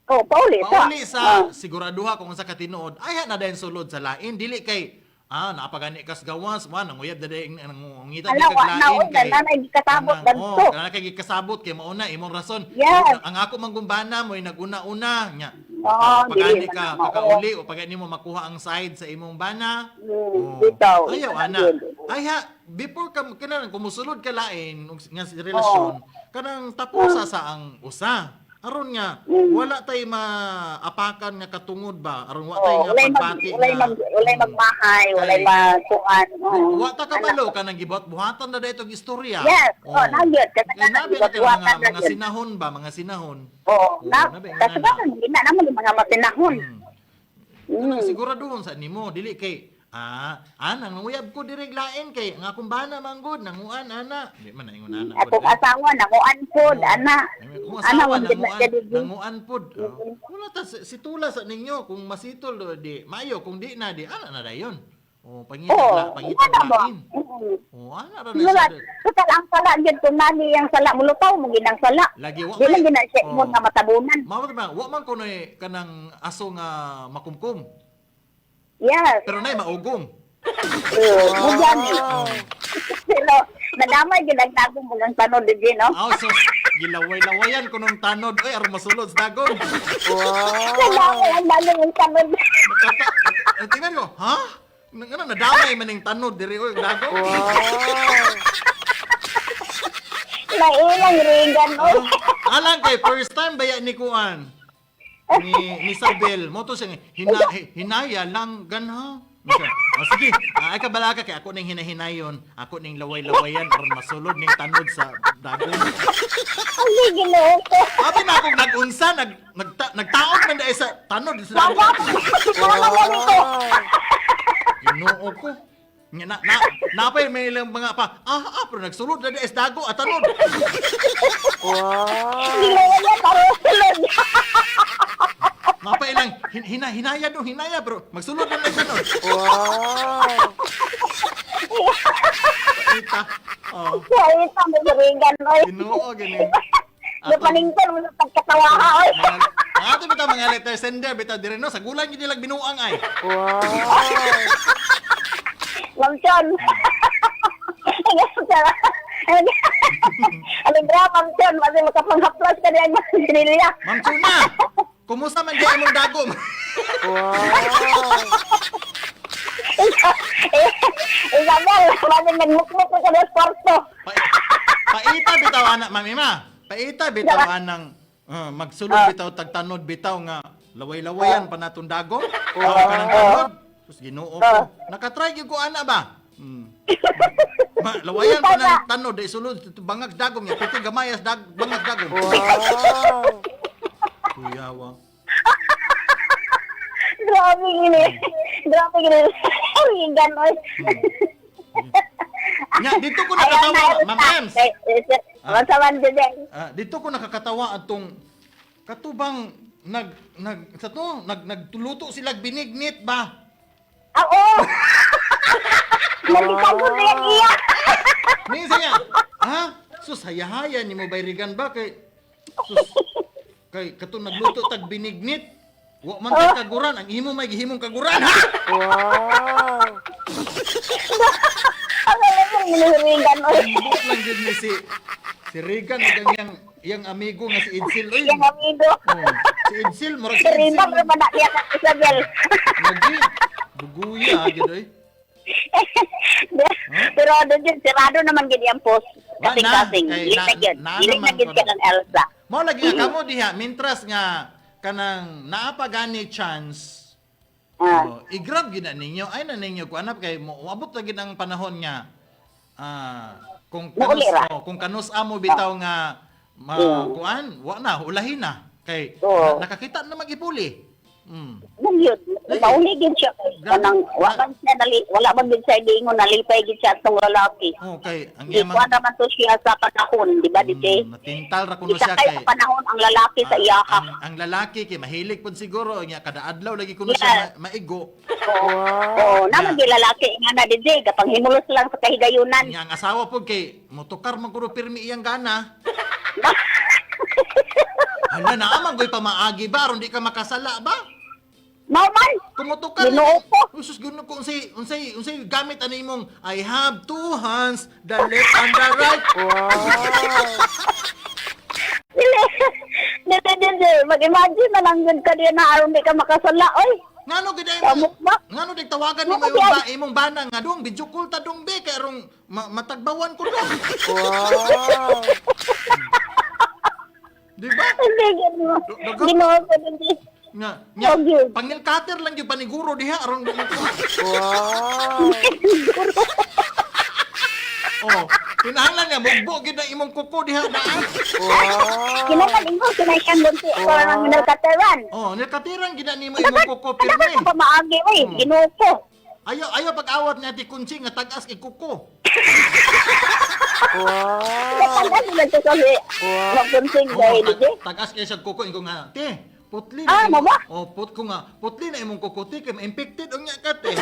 Pauli sa. siguraduha kung sa katinuod ay na dayon sulod sa lain dili kay napagani kas gawas nanguyab da dayon ngita di kag lain kay nanay gikasabot dadto. kana kay gikasabot kay mauna imong rason. Yes. Ang ako manggumbana mo naguna-una nya. Dili Pagani ka man kakauli o pagani mo makuha ang side sa imong bana. Bitaw. Ayaw ana. Before ka kanang kumusulod ka lain nga relasyon kanang tapusa sa ang usa. Aron nga wala tay maapakan nga katungod ba? Aron wa tay nga Walay pagbati walay magmahay, walay magkuan. Wa ta kabalo ka nang gibuhat-buhatan na daytong istorya. Yes, Oo. nagyot kasi Kaya nabi na kayo buhatan mga sinahon ba, mga sinahon. Oo, nabi nga kasi na. ba hindi na naman yung mga matinahon. Kanang siguraduhon sa nimo dili kay anang uyab ko diri lain kay nga akong bana manggod nanguan ana. Di man ingon ana. Atong asawa nakuan pod, ana. Kung Ana asawa wag gid na jadi. nanguan pud. Wala ta situla sa ninyo kung masitol di mayo kung di na di ana na dayon. O pangita Oo, pangita ana ba? lain. O ana ra na Wala, siya. total ang sala gyud kung nani ang sala mulutaw mo ginang sala. Lagi wa Di lang gina siya Oo. mo nga matabunan. Mao ba wa man ko kanang aso nga makumkum. Yes. Pero nay maugom. Mo gani. Pero nadamay gyud ang tagong mga tanod di no. Aw so gilaway-lawayan ko nung tanod oy aron masulod sa dagom. Nadamay ang daming tanod. Tingnan ko, ha? Nga nadamay man ning tanod diri oy dagom. Nailang rigan oy. Alang kay first time baya ni Kuan. Ni Isabel, mo to siya hinaya lang ganha. Sige, ay ka balaka kay ako ning hinahinayon, ako ning laway-lawayan aron masulod ning tanod sa dagom. Ang ginoo ko. Abi na akong nag-unsa, nagtaot man dahil sa tanod sa dagom. Ginoo ko. Napay may ilang mga pa, pero nagsulod na dahil sa dago at tanod. Ginoo niya para sulod. Napay ilang, hinaya do, hinaya, pero magsulod na dahil sa tanod. Ita. Oh. Ito mo rigan oy. Ginoo, gini. Napaningkan mo sa pagkatawaha oy. Ato bitaw mga letter sender, bitaw dire no, sa gulan gid nilang binuang ay. Mamson. Aling drama, Mamson. Masih makapanghaplas ka diyan mga sinilya. Ma'am Chuna, kumusta man diyan imong dagom? Isabel, masih nagmukmuk ka sa kwarto. Paita bitaw anak Ma'am Ima. Paita bitaw anang magsulod bitaw tagtanod bitaw nga laway-lawayan pa natong dagom. Kanang tanod. Sus Ginoo ko. Nakatry gyud ko ana ba? Lawayan pa ng tanod ay sulod bangag dagom ya piti gamayas bangag dagom. Kuyawa. Grabe gini. Grabe gini. Rigan oy. Nya dito ko nakatawa, Ma'am Ems. Masawan din. Dito ko nakakatawa atong katubang nagtuluto sila binignit ba? Oo. Nagkagod na yan iya. Minsan niya, sus, hayahaya ni mo bayrigan ba kay, sus, kay, katong nagluto tag binignit, wa man kay kaguran, ang imo may gihimong kaguran, ha? Ang alam mo, minurigan oy. Imbot lang yun ni si Regan, yung amigo nga si Edsel, oy. Yung amigo. Si Edsel, marag si Serena, Edsel. pero manak niya ka Isabel. Lagi, buguya, agad, oy. Pero doon yun, sirado naman gini ang post. Kasing-kasing. Kay Ilig na gid ka ng Elsa. Mo lagi nga kamo diha, mintras nga kanang naapagani chance. I-grab gid na ninyo. Ay na ninyo ko anap kay mo abot lagi ang panahon nga kung kanus amo bitaw nga kuan, wa na ulahin na kay nakakita na magipuli. Yun, mauligin siya. Kanang, wala man din siya diingon, nalipay gid siya itong lalaki. Okay, ang Di iyang ko naman to siya sa panahon, di ba, DJ? natintal ra kuno Isa siya kay kay sa panahon ang lalaki sa iyaha. ang lalaki kay mahilig pud siguro nya kada adlaw lagi kuno siya maigo. Oo, naman di lalaki nga na, DJ, kapag himulos lang sa kahigayunan. Nya ang asawa pud kay motukar man kuno pirmi iyang gana. Hala na amang goy pamaagi ba aron di ka makasala ba? Mauman! Kumutukar. Ginoo ko. Usus guno ko unsay gamit ani mong I have two hands, the left and the right. Dili, mag-imagine na lang yun ka din na aron di ka makasala, oy. Ngano gid ay Kamuk ba? ngano dig tawagan ni mo imong bana nga dong video call ta dong be kay arong matagbawan ko dong. Di ba? Hindi, gano'n. Ginoo ko hindi. Nga, Oh, yun. pangil cutter lang yung paniguro diha aron dili ko. Wow. Oh, kinahanglan nga mugbo gid ang imong kuko diha daan. Wow. Kinakaling ko, kinaikan doon si ko ng nagkateran. Oh, nilkatirang gid nimo imong kuko Dapat pirmi. ko pa maagi, oy. Ginoo ko. Ayaw pag-awat niya ti kunsi nga tagas kay kuko. Wow. Dapat ko lang ito kasi. Magpunsing Oh, dahil, di. tagas kay siya kuko ingo nga. Te, putli Ah, imong- mama? Oh, ko nga. Putli na imong kuko ti kay infected ang nya ka te.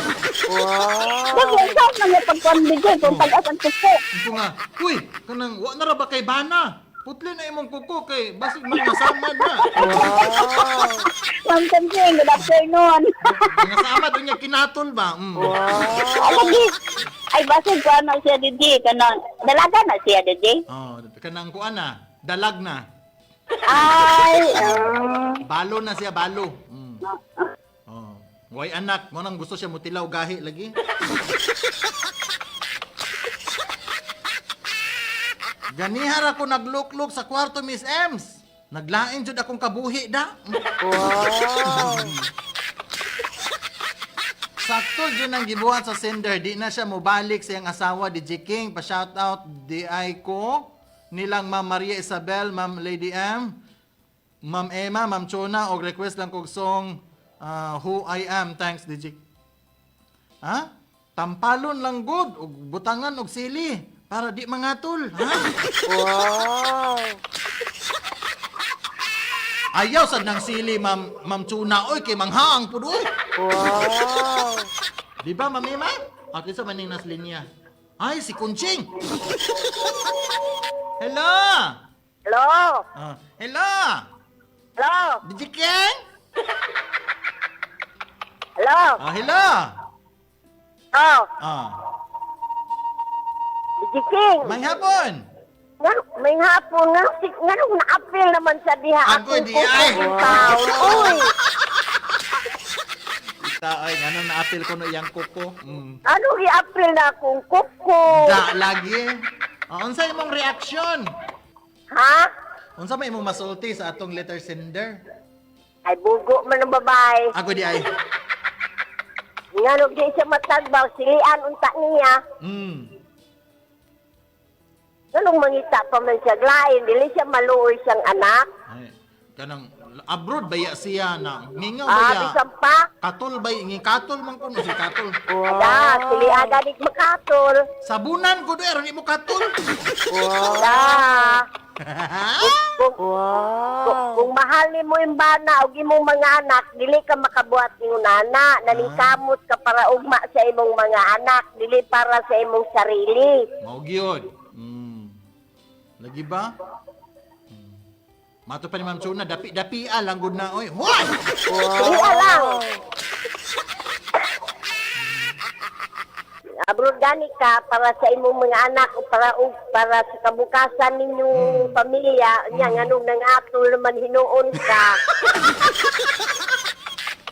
Wow. Dapat ikaw na may pagpambigay kung pag-asan ko ko. Ko nga, uy, kanang wa na ra ba kay bana? Putli na imong kuko kay basig mga samad na. Wow. Magpunsing, good afternoon. Mga samad unya kinatol ba? Ay, lagi. Ay, basig ko na siya, Didi. Kanon. Dalaga na siya, Didi. Oh, kanang kuan na, dalag na. Ay, Balo na siya, balo. Oh. Way anak, mo nang gusto siya mutilaw gahi lagi. Ganihar ako naglukluk sa kwarto, Miss Ems. Naglain jud akong kabuhi da. Wow. Sakto jud ang gibuhat sa sender, di na siya mobalik sa iyang asawa DJ King. Pa-shoutout di ay ko nilang Ma'am Maria Isabel, Ma'am Lady M, Ma'am Emma, Ma'am Chona, og request lang kog song Who I Am. Thanks DJ. Ha? Tampalon lang good og butangan og sili para di mangatol, ha? Wow. Ayaw sad nang sili, Ma'am Chona, oy kay manghaang pud oy. Wow. Di ba, Ma'am Emma? At isa maning nas linya. Ay, si Kunching! Hello! hello? Hello! Hello? DJ King? Hello? Hello! Oh, Ah, Didi King. may hapon! May hapon nga, nganong na-appeal naman sa diha Ako, akong di ay. kukong tao. Uy, Ay, ano na-appeal ko no iyang kuko? ano i-appeal na akong kuko? Da, lagi. Unsa imong reaction? Ha? Unsa may imong masulti sa atong letter sender? Ay, bugo man ang babae. Ako di ay. Nga di siya matagbaw, silian unta niya. Ganong mangita pa man siya glain, dili siya maluoy siyang anak. Ay, kanang abroad baya siya na ngingaw baya. Bisan pa, Katol bay, ngi katol man kuno si katol. ada, silian ganik makatol. Sabunan ko do di mo katol. Ada. Kung mahal ni mo yung bana o imong mga anak, dili ka makabuhat ng nana. Nalingkamot ka para ugma sa imong mga anak, dili para sa imong sarili. Mao gyud. Lagi ba? Mato pa ni Ma'am Chona, dapi lang gud na oy. Hoy! Dili lang. Abroad gani ka para sa imong mga anak o para sa kabukasan ninyong pamilya. Nya nganong nangatol naman hinuon ka.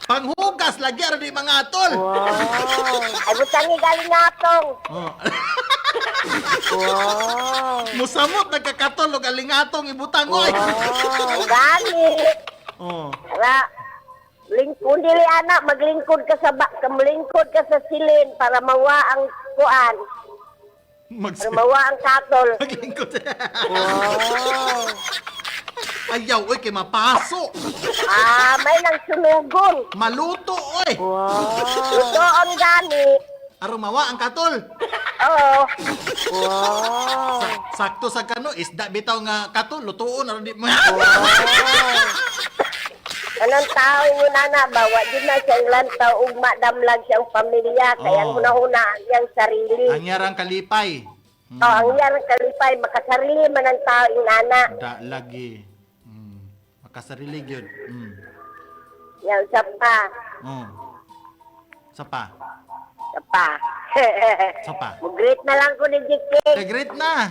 Panghugas lagi ara di mga atol. Ay butangi galing natong. Oh. Wow. Musamot nagkakatol og alingatong ibutang oy. Gani. Oh. Para lingkod dili anak, maglingkod ka sa maglingkod ka sa silin para mawa ang kuan, para mawa ang katol. Maglingkod. Wow. Ayaw oy kay mapaso. May nang sunugon. Maluto oy. Ito ang gani. Aron mawa ang katol. Oo. Wow. Sakto sa kano isda bitaw nga katol lutuon aron di mo. Anong tao mo na bawa din na siyang lantaw ugma damlag siyang pamilya kaya Oo. huna-huna ang iyang sarili. Ang yarang kalipay. Ang iyang kalipay makasarili man ang tao inana. Da lagi. Makasarili gyud. Yang sa pa. Sapa. Sa pa. Sapa. Mugreet na lang ko ni Jiking. Great na.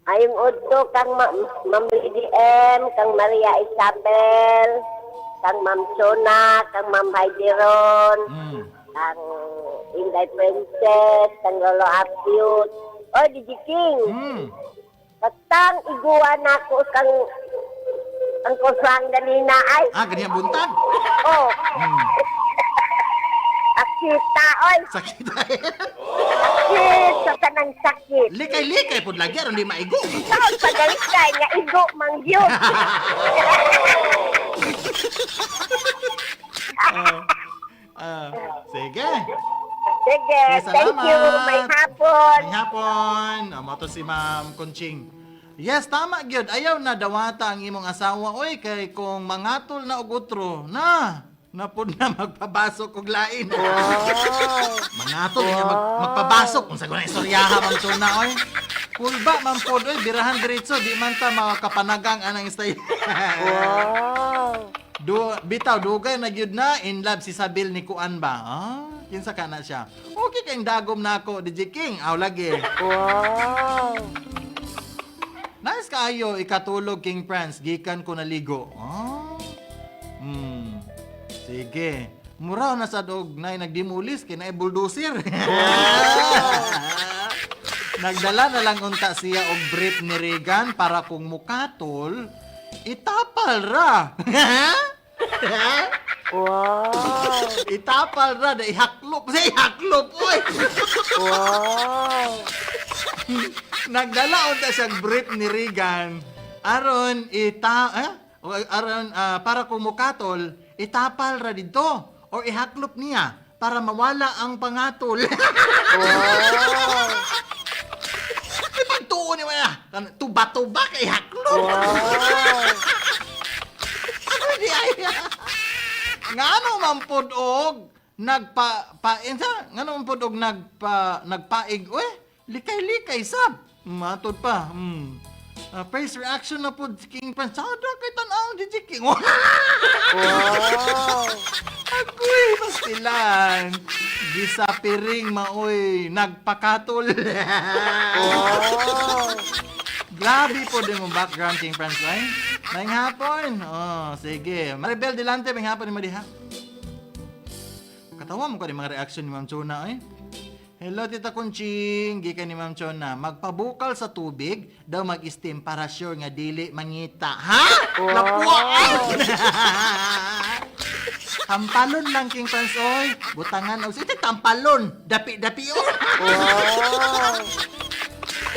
Ayong udto kang Ma'am Lady M, kang Maria Isabel, kang Ma'am Chona, kang Ma'am Heideron, kang Inday Princess, kang Lolo Apiut. Oh, DJ King. Bastang iguan ako ang kusang ganina ay. Ganyan buntag. Oh. Akita, oy. Sakit. Sakit sa tanang sakit. Likay-likay po lagi, aron di maigo. Saan pagalikay nga igo mangyod. Sige. Sige, thank you. May hapon. May hapon. Mato si Ma'am Conching. Yes, tama gyud. Ayaw na dawata ang imong asawa oy kay kung mangatol na og utro na napud na magpabasok og lain. Mangatol niya magpabasok kung sa guna istoryaha Ma'am Chona oy. Kulba man pod oy birahan diretso di man ta makapanagang anang istay. Bitaw dugay na gyud na in love si Sabil ni Kuan ba? Kinsa ka na siya? Okay kayong dagom na ako, DJ King. Aw lagi. Wow. Nice kaayo, ikatulog King Prince. Gikan ko naligo. Sige. Muraw na sa dog na nagdimulis, kina bulldozer. Nagdala na lang unta siya og brief ni Regan para kung mukatol, itapal ra. Wow. Itapal ra, da ihaklop. Ihaklop, oy. Wow. Nagdala unta siyang brief ni Regan. Aron para kumukatol, itapal ra dito o ihaklop niya para mawala ang pangatol. Wow. Ipagtuon ni Maya. Tuba-tuba kay haklop. Wow. Di ay. Ngano man pod og ngano man pod og nagpaig likay-likay sab. Matod pa. Face reaction na pod si King Prince. Sada kay tan-aw di King. Wow. Agoy pastilan. Gisapiring maoy nagpakatol. Wow. Grabe po din mong background, King Prince, ay. Maing hapon. Sige. Maribel Delante, maing hapon ni Madiha. Katawa mo ka ni mga reaction ni Ma'am Chona, ay. Hello, Tita Conching. Gikan ni Ma'am Chona. Magpabukal sa tubig, daw mag-steam para sure nga dili mangita. Ha? Wow. Napuan! Tampalon lang, King Prince, oy. Butangan. Ito, tampalon. Dapi-dapi, oy. Wow.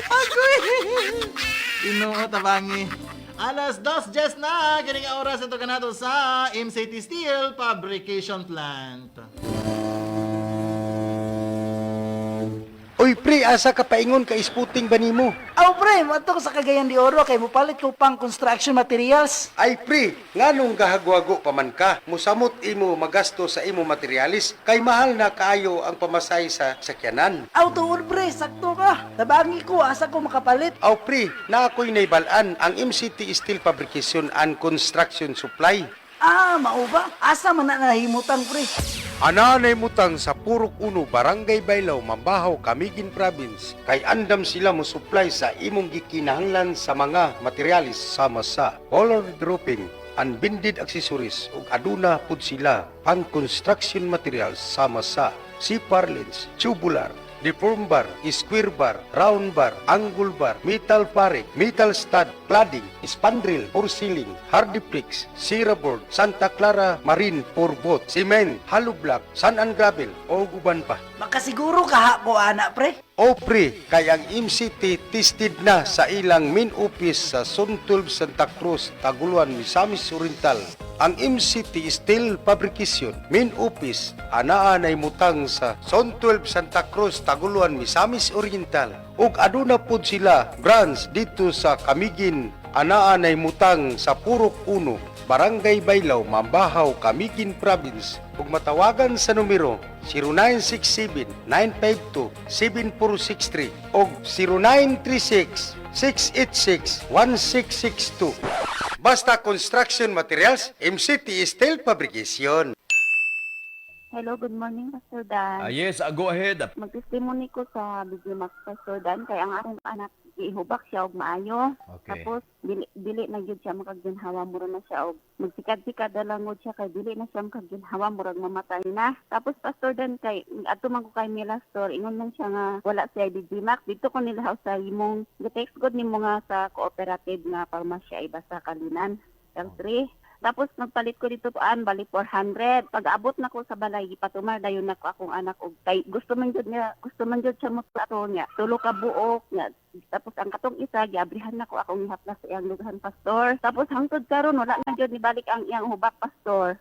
Agoy! Inuo tabangi. Alas 2:10 na. Kining oras ito ka nato sa MCT Steel Fabrication Plant. Oy pre, asa ka paingon ka isputing ba nimo? Aw pre, mato ko sa Cagayan de Oro kay mupalit ko pang construction materials. Ay pre, nganong gahagwago pa man ka? Musamot imo magasto sa imo materialis kay mahal na kaayo ang pamasay sa sakyanan. Aw tuod pre, sakto ka. Tabangi ko asa ko makapalit. Aw pre, na ako'y naibalaan ang MCT Steel Fabrication and Construction Supply. Mao ba? Asa man na nahimutan pre? Ananay mutang sa Purok 1, Barangay Baylaw, Mambahaw, Camiguin Province. Kay andam sila mo supply sa imong gikinahanglan sa mga materialis sama sa color dropping, unbended accessories ug aduna pud sila pang construction materials sama sa C-bar lens, tubular, deform bar, square bar, round bar, angle bar, metal fabric, metal stud, cladding, spandrel for ceiling, hardiplex, Sierra board, Santa Clara marine for boat, cement, hollow block, sand and gravel o guban pa. Makasiguro ka ko ana pre. O pre, kay ang MCT tested na sa ilang main office sa Zone 12 Santa Cruz, Taguluan, Misamis Oriental. Ang MCT Steel Fabrication main office anaa nay mutang sa Zone 12 Santa Cruz, Taguluan, Misamis Oriental. Ug aduna pud sila branch dito sa Camiguin, anaa nay mutang sa Purok 1, Barangay Baylaw, Mambahaw, Camiguin Province. Ug matawagan sa numero 0967-952-7463 o 0936-686-1662. Basta Construction Materials, MCT Steel Fabrication. Hello, good morning, Pastor Dan. Yes, go ahead. Magtestimony ko sa Bigyo Max, Pastor Dan, kay ang akong anak, ihubak siya og maayo. Okay. Tapos, dili na yun siya makagginhawa, mura na siya og magsikad-sikad na lang yun siya, kay dili na siya makagginhawa, murag mamatay na. Tapos, Pastor Dan, kay, ato man ko kay Mila Store, ingon man siya nga, wala siya Bigyo Max. Dito ko nilahaw sa imong, text good ni mo nga sa cooperative nga parmasya iba sa Kalinan. L3. Tapos nagpalit ko dito bali 400. Pag-abot na ko sa balay gipatumar dayon nako akong anak og kay gusto man jud siya mo ato niya. Tulo ka buok niya. Tapos ang katong isa giabrihan nako akong ihaplas sa iyang lughan, Pastor. Tapos hangtod karon wala na jud ni balik ang iyang hubak, Pastor.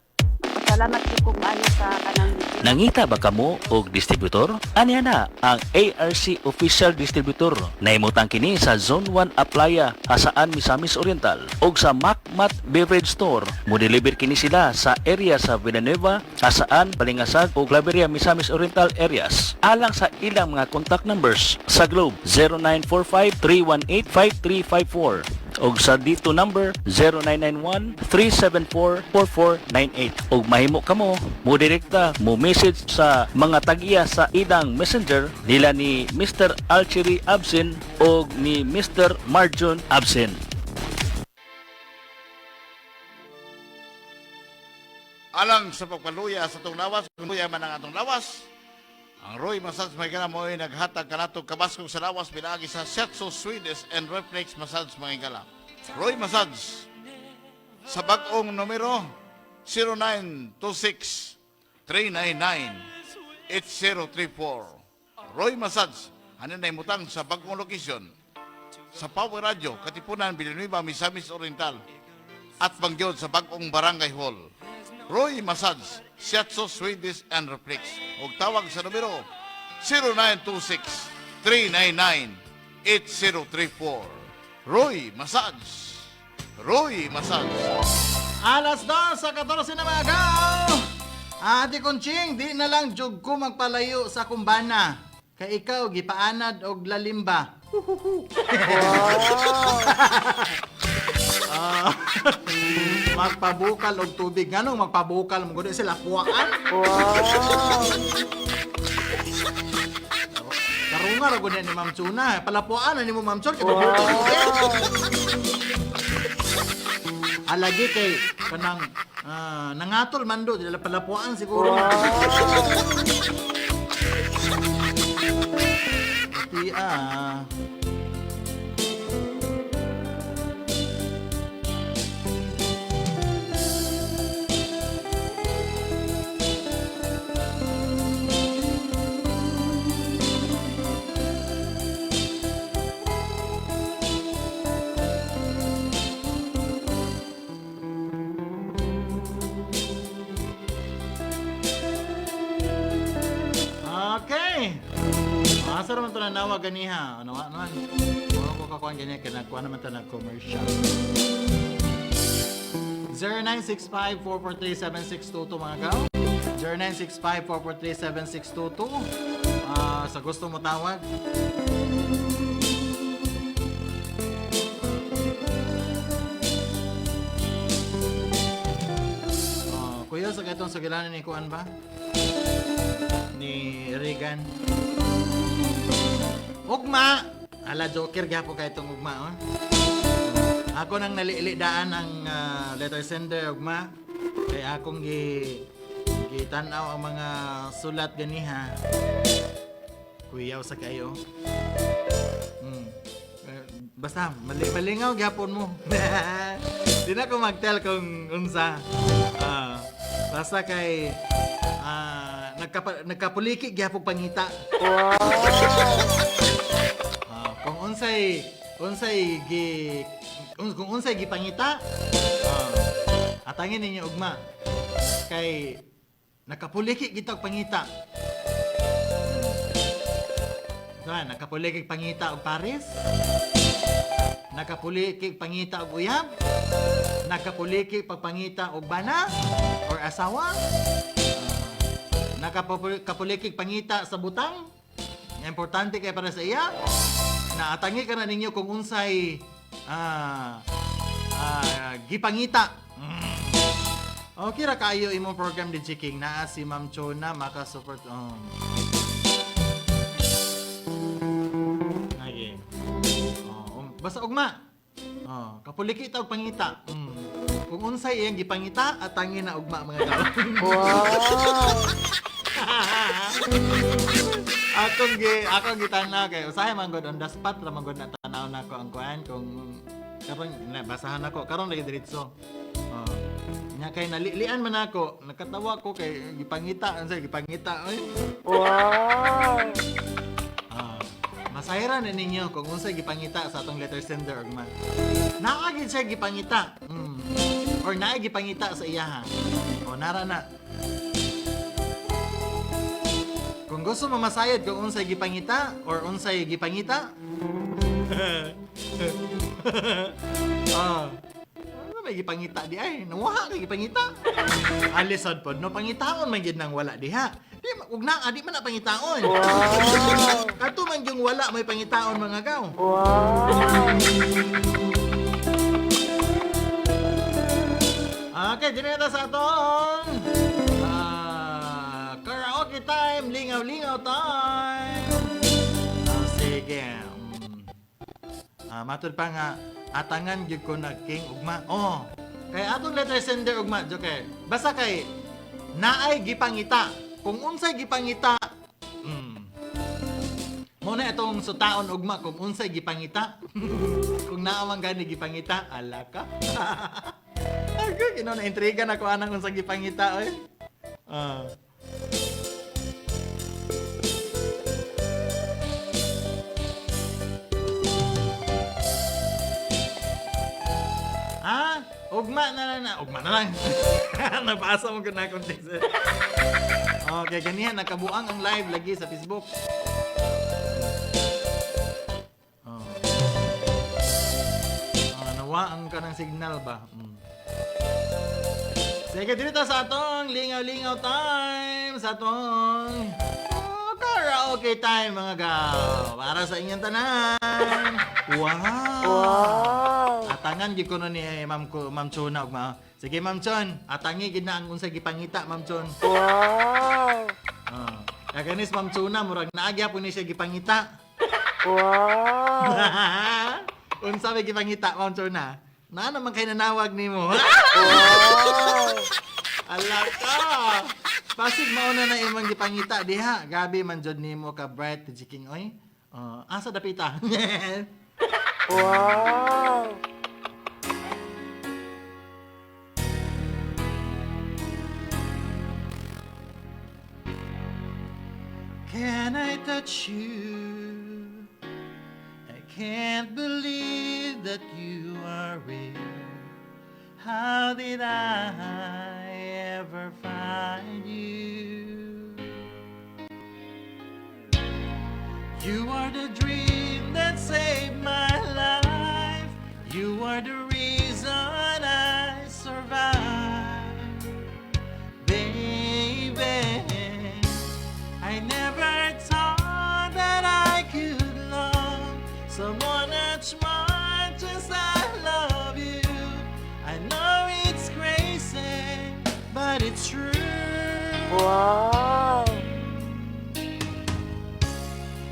Salamat ko kung maayo sa kanang. Nangita ba kamo og distributor? Aniya na ang ARC Official Distributor. Nahimutang kini sa Zone 1 Aplaya, Hasaan, Misamis Oriental ug sa Macmat Beverage Store. Mo-deliver kini sila sa area sa Villanueva, Hasaan, Balingasag ug Claveria, Misamis Oriental areas. Alang sa ilang mga contact numbers sa Globe 0945-318-5354 og sa dito number 0991-374-4498. Og mahimo kamo mo direkta mo message sa mga tag-iya sa idang messenger nila ni Mr. Alchiri Absin og ni Mr. Marjon Absin. Alang sa pagpaluya sa itong lawas, paluya man ang atong lawas, ang Roy Massage may kana mo ay naghatag kanatong kabaskong sa lawas pinagi sa Setso Swedish and Reflex Massage mga ingala. Roy Massage sa bag-ong numero 0926-399-8034. Roy Massage, hanin na imutang sa bag-ong lokasyon sa Power Radio, Katipunan, Villanueva, Misamis Oriental at Bangyod sa bag-ong Barangay Hall. Roy Massage, Shiatsu Swedish and Reflex. O tawag sa numero 0926-399-8034. Roy Massage. Roy Massage. Alas 2 sa 14 na mga agaw. Ate Conching, di na lang jug ko magpalayo sa kumbana. Kay ikaw, gipaanad og lalimba. Magpabukal og tubig. Ganong magpabukal mo gusto sila puwaan? Karunga ra gud ni Ma'am Chuna. Palapuan ni mo Ma'am Chuna. Alagi kay kanang nangatol man do dila palapuan siguro. Okay. Asa naman ito na nawa ganiha? Ano naman? Ano ko kakuan ganyan? Kinakuha naman ito ng commercial. 0965-443-7622 mga gaw. 0965-443-7622. Sa gusto mo tawag. Kuya, sa gatong sugilanan ni Kuan ba? Ni Regan. Ugma! Ala, joker gapo kay itong ugma, oh. Ako nang naliilidaan ang letter sender, ugma. Kaya akong gitanaw ang mga sulat ganiha. Kuyaw sa kayo. Basta, malingaw gapon mo. Di na ko mag-tell kung unsa. Basta kay nagkapuliki gyapon pangita. Kung unsay gipangita, atangin ninyo ugma. Kay nakapuliki gitag pangita. Nakapuliki pangita og Paris. Nakapuliki pangita og uyab. Nakapuliki pagpangita og bana or asawa. Nakapuliki pangita sa butang. Importante kay para sa iya. Naatangi ka na ninyo kung unsay gipangita. Okay ra kayo imong program di checking naa si Ma'am Chona maka-support. Okay. Basta ugma. Kapuliki ta og pangita. Kung unsay iyang gipangita at tangin na ugma mga tao. Wow! akong gitanaw kay usahay man god on the spot ra man god na tanaw nako ang kuan kung karon basahan ako karon lagi diretso. Nya kay nalilian man ako, nakatawa ko kay gipangita, unsay gipangita oy. Wow! Masayran na ninyo kung unsay gipangita sa atong letter sender og man. Naa gid siya gipangita. Or naa gipangita sa iyaha. O nara na. Kung gusto mo masayad kung unsay gipangita or unsay gipangita. Ano may gipangita di ay? Nawaha kay gipangita. Alisod pod no pangitaon man gid nang wala diha. Di ug naa di man na pangitaon. Wow! Kato man yung wala may pangitaon mga gaw. Wow! Okay, dito na sa aton. Karaoke time, lingaw-lingaw time. Sige. Matod pa nga, atangan gyud ko na king ugma. Kay atong letter sender ugma, joke. Basta kay naay gipangita. Kung unsay gipangita, muna itong sutaon ugma kung unsay gipangita. Kung naamang gani gipangita, ala ka. Ako, na-intriga na ko anang unsay gipangita, oy. Ugma na lang. Nabasa mo ko na akong text. Okay, ganihan. Nakabuang ang live lagi sa Facebook. Nawaan ka ng signal ba? Sige, dito sa atong lingaw-lingaw time. Sa atong karaoke time, mga gaw. Para sa inyong tanan. Wow! Atangan gid ko no ni Ma'am Chona ugma. Sige Ma'am Chon, atangi gid na ang unsay gipangita Ma'am Chon. Wow! Kaganis Ma'am Chona murag naagya po ni siya gipangita. Wow! Unsa may gipangita Ma'am Chona? Na naman kay nanawag nimo. Wow! Ala ka. Pasig mauna na imong gipangita diha. Gabi man jud nimo ka bright jiking oy. Asa dapita? Wow! Can I touch you? I can't believe that you are real. How did I ever find you? You are the dream that saved my life. You are the reason I survived. Baby, I never thought that I could love someone as much as I love you. I know it's crazy, but it's true. Wow!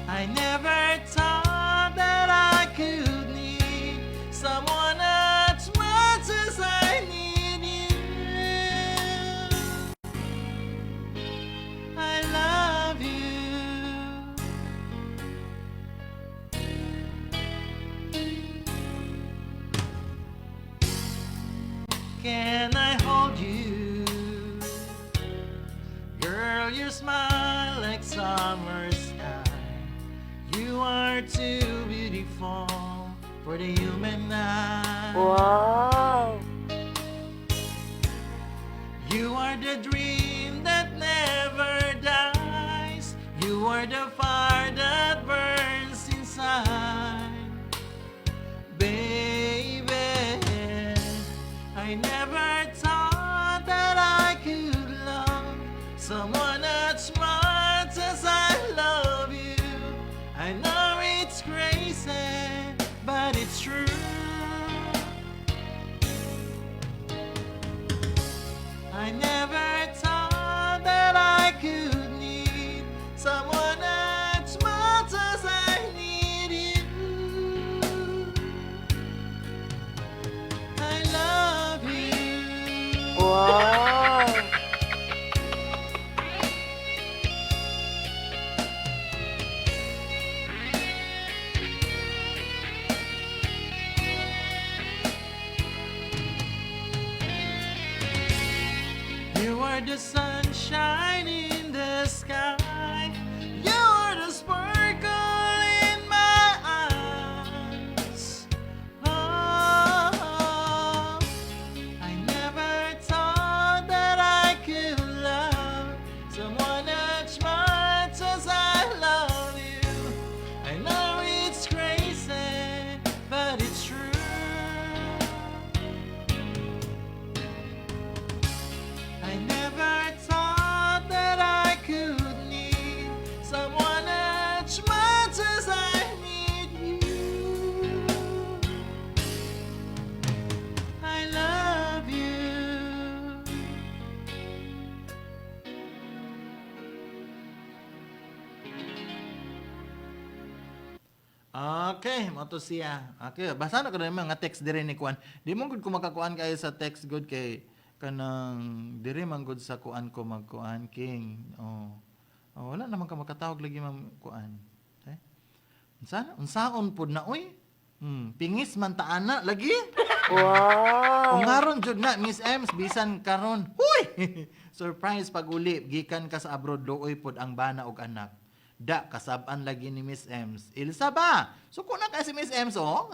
I never thought that I could need someone as much as I need you. I love you. Can I hold you? Girl, you smile like summer sky. You are too beautiful for the human eye. Wow! You are the dream that never dies. You are the fire that burns inside. Baby, I never thought that I could love someone as much as I love you. I know it's crazy, but it's true. I You're the sunshine in the sky. You're the sparkle in my eyes. Oh, I never thought that I could love someone as much as I love you. I know it's crazy, but it's true. I never thought that I could need someone as much as I need you. I love you. Okay, mo to siya. Okay, basa na ko na mga text dire ni Kuan. Di mo gud ko makakuan kayo sa text good kay kanang dire man gud sa kuan ko magkuan king. Oh, wala naman ka makatawag lagi man kuan. Okay? Unsaon pud na oy? Pingis man taana lagi. Wow. Ungaron jud na Miss Ems bisan karon. Huy! Surprise pag uli gikan ka sa abroad looy pod ang bana og anak. Da kasab-an lagi ni Miss Ems. Ilsa ba? Suko na kasi Miss Ems oh.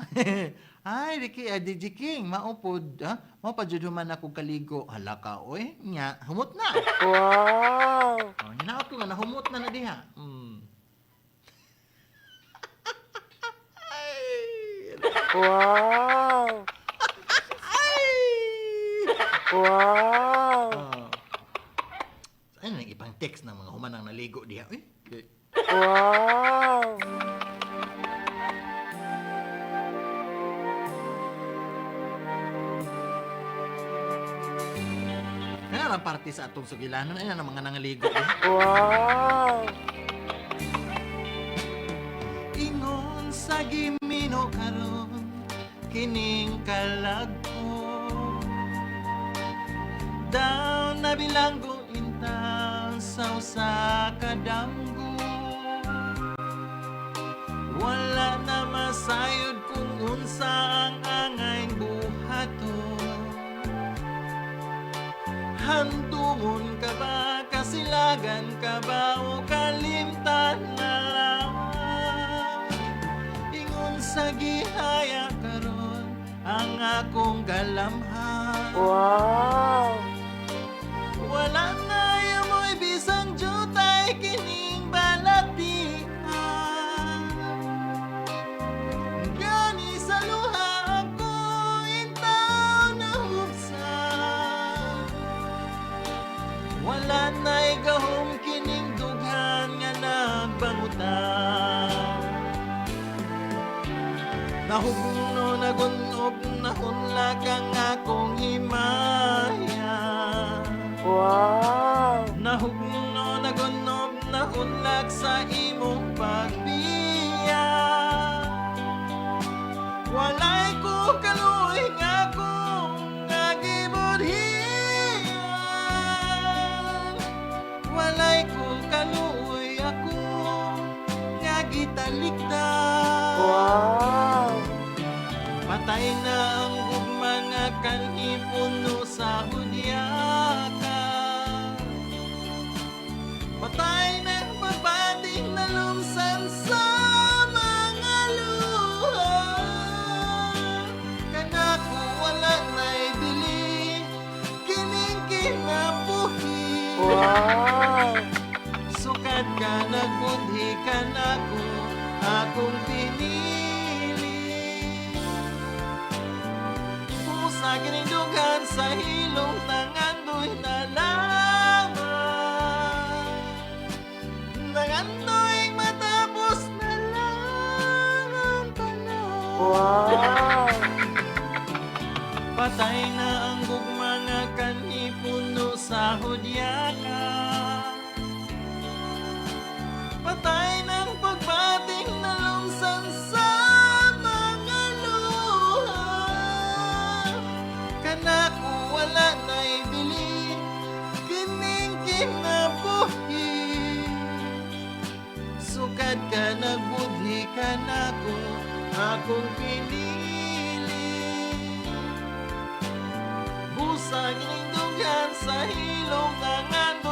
Ay, DJ King, maupod, ha? Mao pa jud human ako kaligo. Hala ka, oy. Nya, humot na. Wow. Oh, hinaot ko nga, nahumot na na diha. Wow. Wow. Ano nang ibang text ng mga humanang naligo diha, oy? Wow. Kaya ang party sa atong sugilanon, ay na mga nangaligo diha. Wow. Ingon sa gimino karon kining kalagpo daw na bilanggo intang sa usa ka damgo wala na masayod kung unsa ang angay buhaton handumon ka ba kasilagan ka ba o kalimtan na lang ingon sa gihaya karon ang akong galamhan. Wow. Wala na yung mo'y bisang jutay kining balatian. Gani sa luha ako intaw na hubsan. Wala na'y gahom kining dughan nga nagbangutan. Nahugno nagunob nahunlag ang akong himaya. Wow. Nahugno nagunob nahunlag sa imong pagbiya. Walay ko kaluoy nga akong nagibudhian. Walay ko kaluoy ako nga gitalikdan. Wow. Patay na ang gugma nga kanipuno sa hudyaka. Patay na ang babading nalumsan sa mga luha. Kanako wala na'y bili, kining kinabuhi. Wow. Sukad ka nagbudhi ka nako, akong pinili. Sa ginindugan sa hilong tangandoy na lamang. Nangandoy matapos na lang ang panahon. Wow. Patay na ang gugma nga kanipuno sa hudyaka. Patay ng pagbating na lumsan sa mga luha. Kanako wala na'y bili, kining kinabuhi. Sukad ka nagbudhi ka nako, akong pinili. Busa gining dugan sa hilong na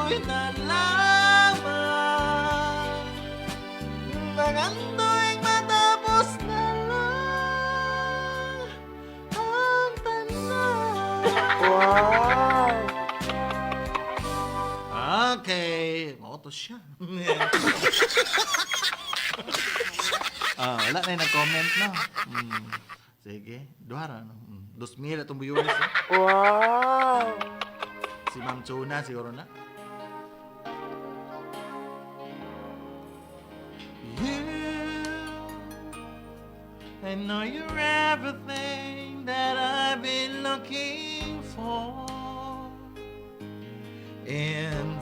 ako'y nalaman. Nagando'y matapos na lang ang tanan. Wow! Okay. Mauto siya. Wala na yung nag-comment na. Sige. Duhara. 2,000 atong viewers. Wow! Si Ma'am Chuna siguro na. You, I know you're everything that I've been looking for. And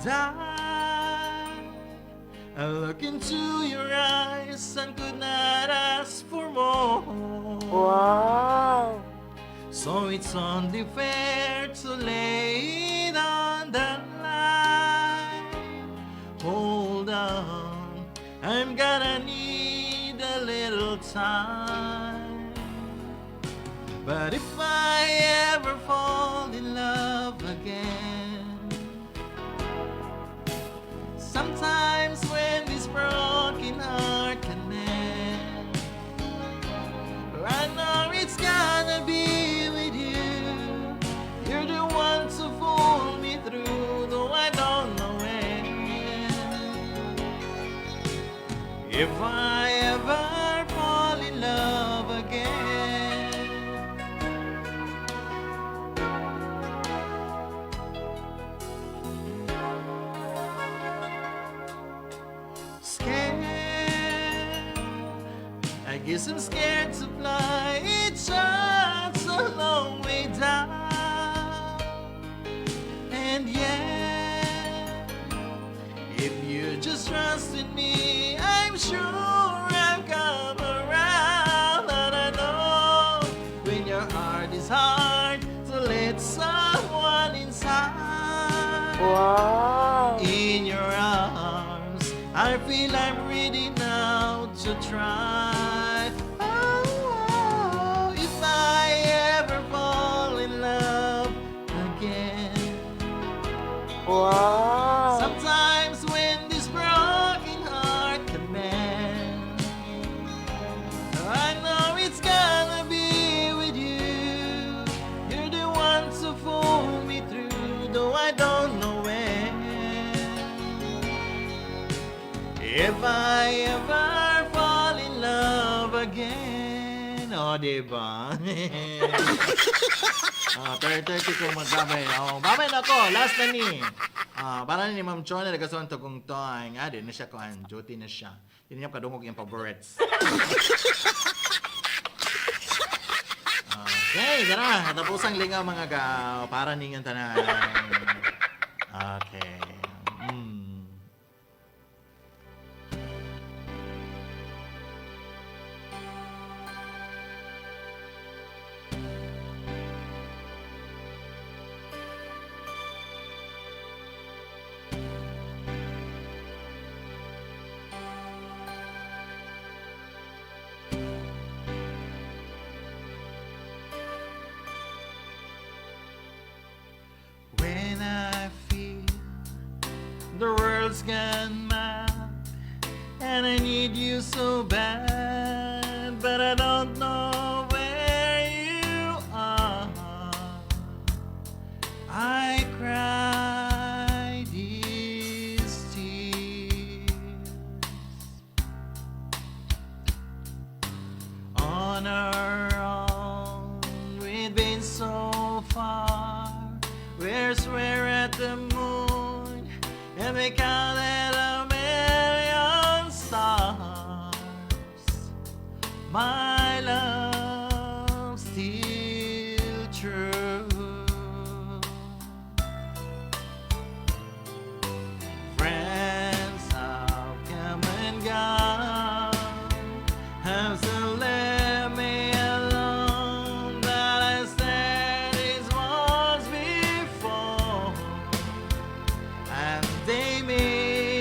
I look into your eyes and could not ask for more. Wow! So it's only fair to lay it on the line. Hold on, I'm gonna need a little time. But if I ever fall in love again, sometimes when this broken heart can mend, I know it's gonna be with you. You're the one to pull me through, though I don't know when. If I ever fall in love again, scared, I guess I'm scared to fly. It's just a long way down. And yeah, if you just trust in me, I'm sure I'll come around. And I know when your heart is hard to let someone inside. Wow! In your arms, I feel I'm ready now to try. Oh, if I ever fall in love again. Wow! Sometimes when this broken heart can mend, I know it's gonna be with you. You're the one to pull me through, though I don't know when. If I ever fall in love again. O, diba? 30 kong magkabay. Babay na ako. Last na ni. Para ni Ma'am Chona, nagkasuhan to kong to. Nga, din na siya ko. Duty na siya. Hindi niya kadungog yung favorites. Okay, tara. Tapos ang lingaw mga ka. Para ningang tanan. Okay. When I feel the world's gone mad and I need you so bad, but I don't know where you are, I cry these tears on our own. We've been so far. We're swear at the moon, and we counted a million stars. My love still true. Friends have come and gone, have still left me alone, but I said it was before, and they made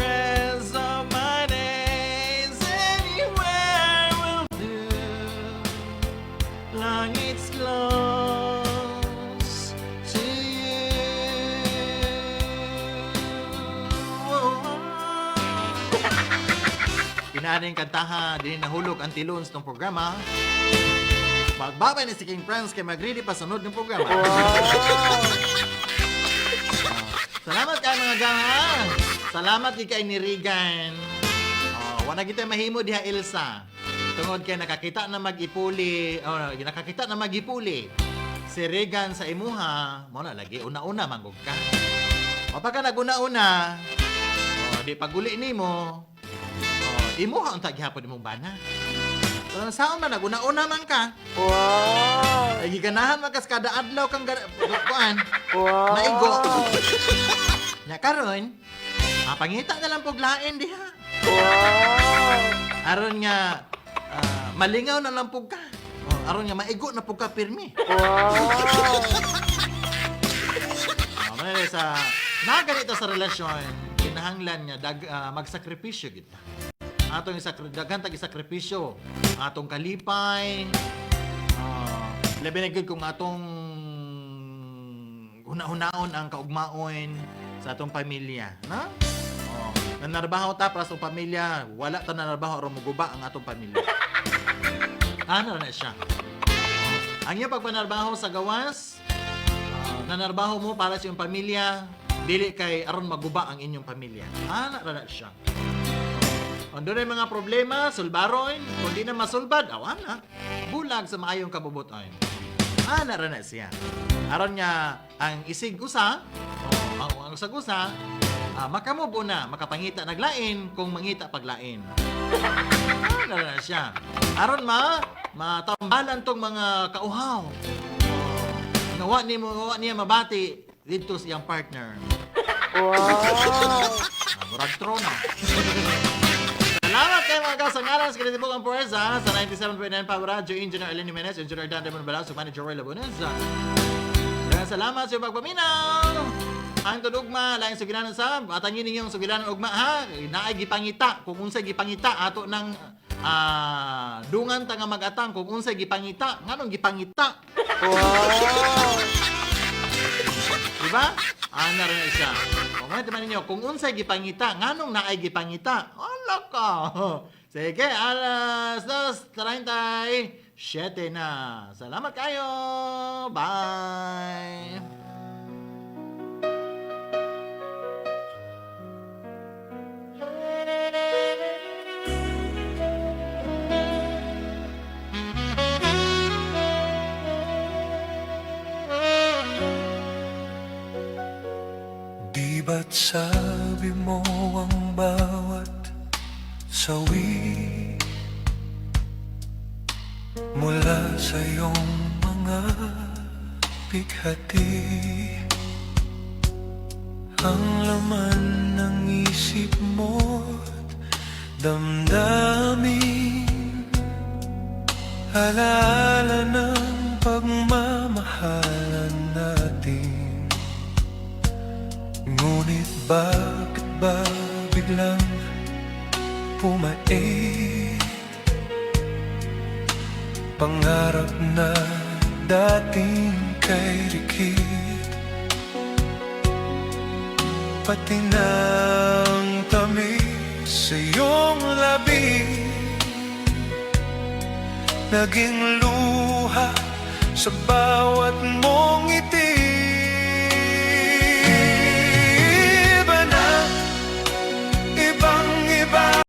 rest of my days anywhere will do. Long it's close to you. Pinaning kantaha, din nahulog ang tilons ng programa. Magbabay na si King Franz kay mag-ready pa sunod ng programa. Salamat kay mga gaha. Salamat kay ni Regan. Wala kita mahimo diha Elsa. Tungod kay nakakita na mag-ipuli, nakakita na mag-ipuli. Si Regan sa imuha, mo na lagi una-una manggog ka. Kapag ka nag-una-una, di paguli nimo, imuha ang taghapon imong bana. Saan man, naguna-una man ka. Wow! Ay, giganahan man kas kada adlaw kang kuan. Wow! Maigo. Nya karon, pangita na lang puglain diha. Wow! Aron nga, malingaw na lang pug ka. Aron nga, maigo na pug ka pirmi. Wow! Manay sa, naganito sa relasyon, kinahanglan niya, magsakripisyo kita. Atong daghan tag isakripisyo, atong kalipay, labi na gud kung atong hunaon ang kaugmaon sa atong pamilya, na? Nanarbaho ta para sa atong pamilya, wala ta nanarbaho aron muguba ang atong pamilya. Ano na siya? Ang iyong pagpanarbaho sa gawas, nanarbaho mo para sa iyong pamilya, dili kay aron maguba ang inyong pamilya. Ana na siya. Ando na mga problema, sulbaron, kung di na masulbad, awan na. Bulag sa maayong kabubuton. Ana na siya. Aron nga, ang isig usa, ang usag usa, makamubo na, makapangita naglain, kung mangita paglain. Ana na siya. Aron matambalan tong mga kauhaw. Nawa niya mabati dito siyang partner. Wow! Murag trono. Salamat kayo mga kasangaran sa Kinitibok ang Puwersa sa 97.9 Power Radio, Engineer Eleni Jimenez, Engineer Dan Demon Balaso, Manager Roy Labunes. Kaya salamat sa iyong pagpaminaw. Ang tudugma, laing sugilanan sa, atangin ninyong sugilanan ugma, ha? Naay gipangita, kung unsay gipangita, ato ng dungan tanga magatang, kung unsay gipangita, nganong gipangita. Wow! Diba? Ana rin siya. Kung ano naman ninyo, kung unsay gipangita, nganong naay gipangita? Ala ka! Sige, alas 2:37 na. Salamat kayo! Bye! Di ba't sabi mo ang bawat sawi mula sa iyong mga bighati ang laman ng isip mo't damdamin, alaala ng pagmamahalan natin. Ngunit bakit ba biglang pumait pangarap na dating kay Rikit, pati ng tamis sa iyong labi naging luha sa bawat mong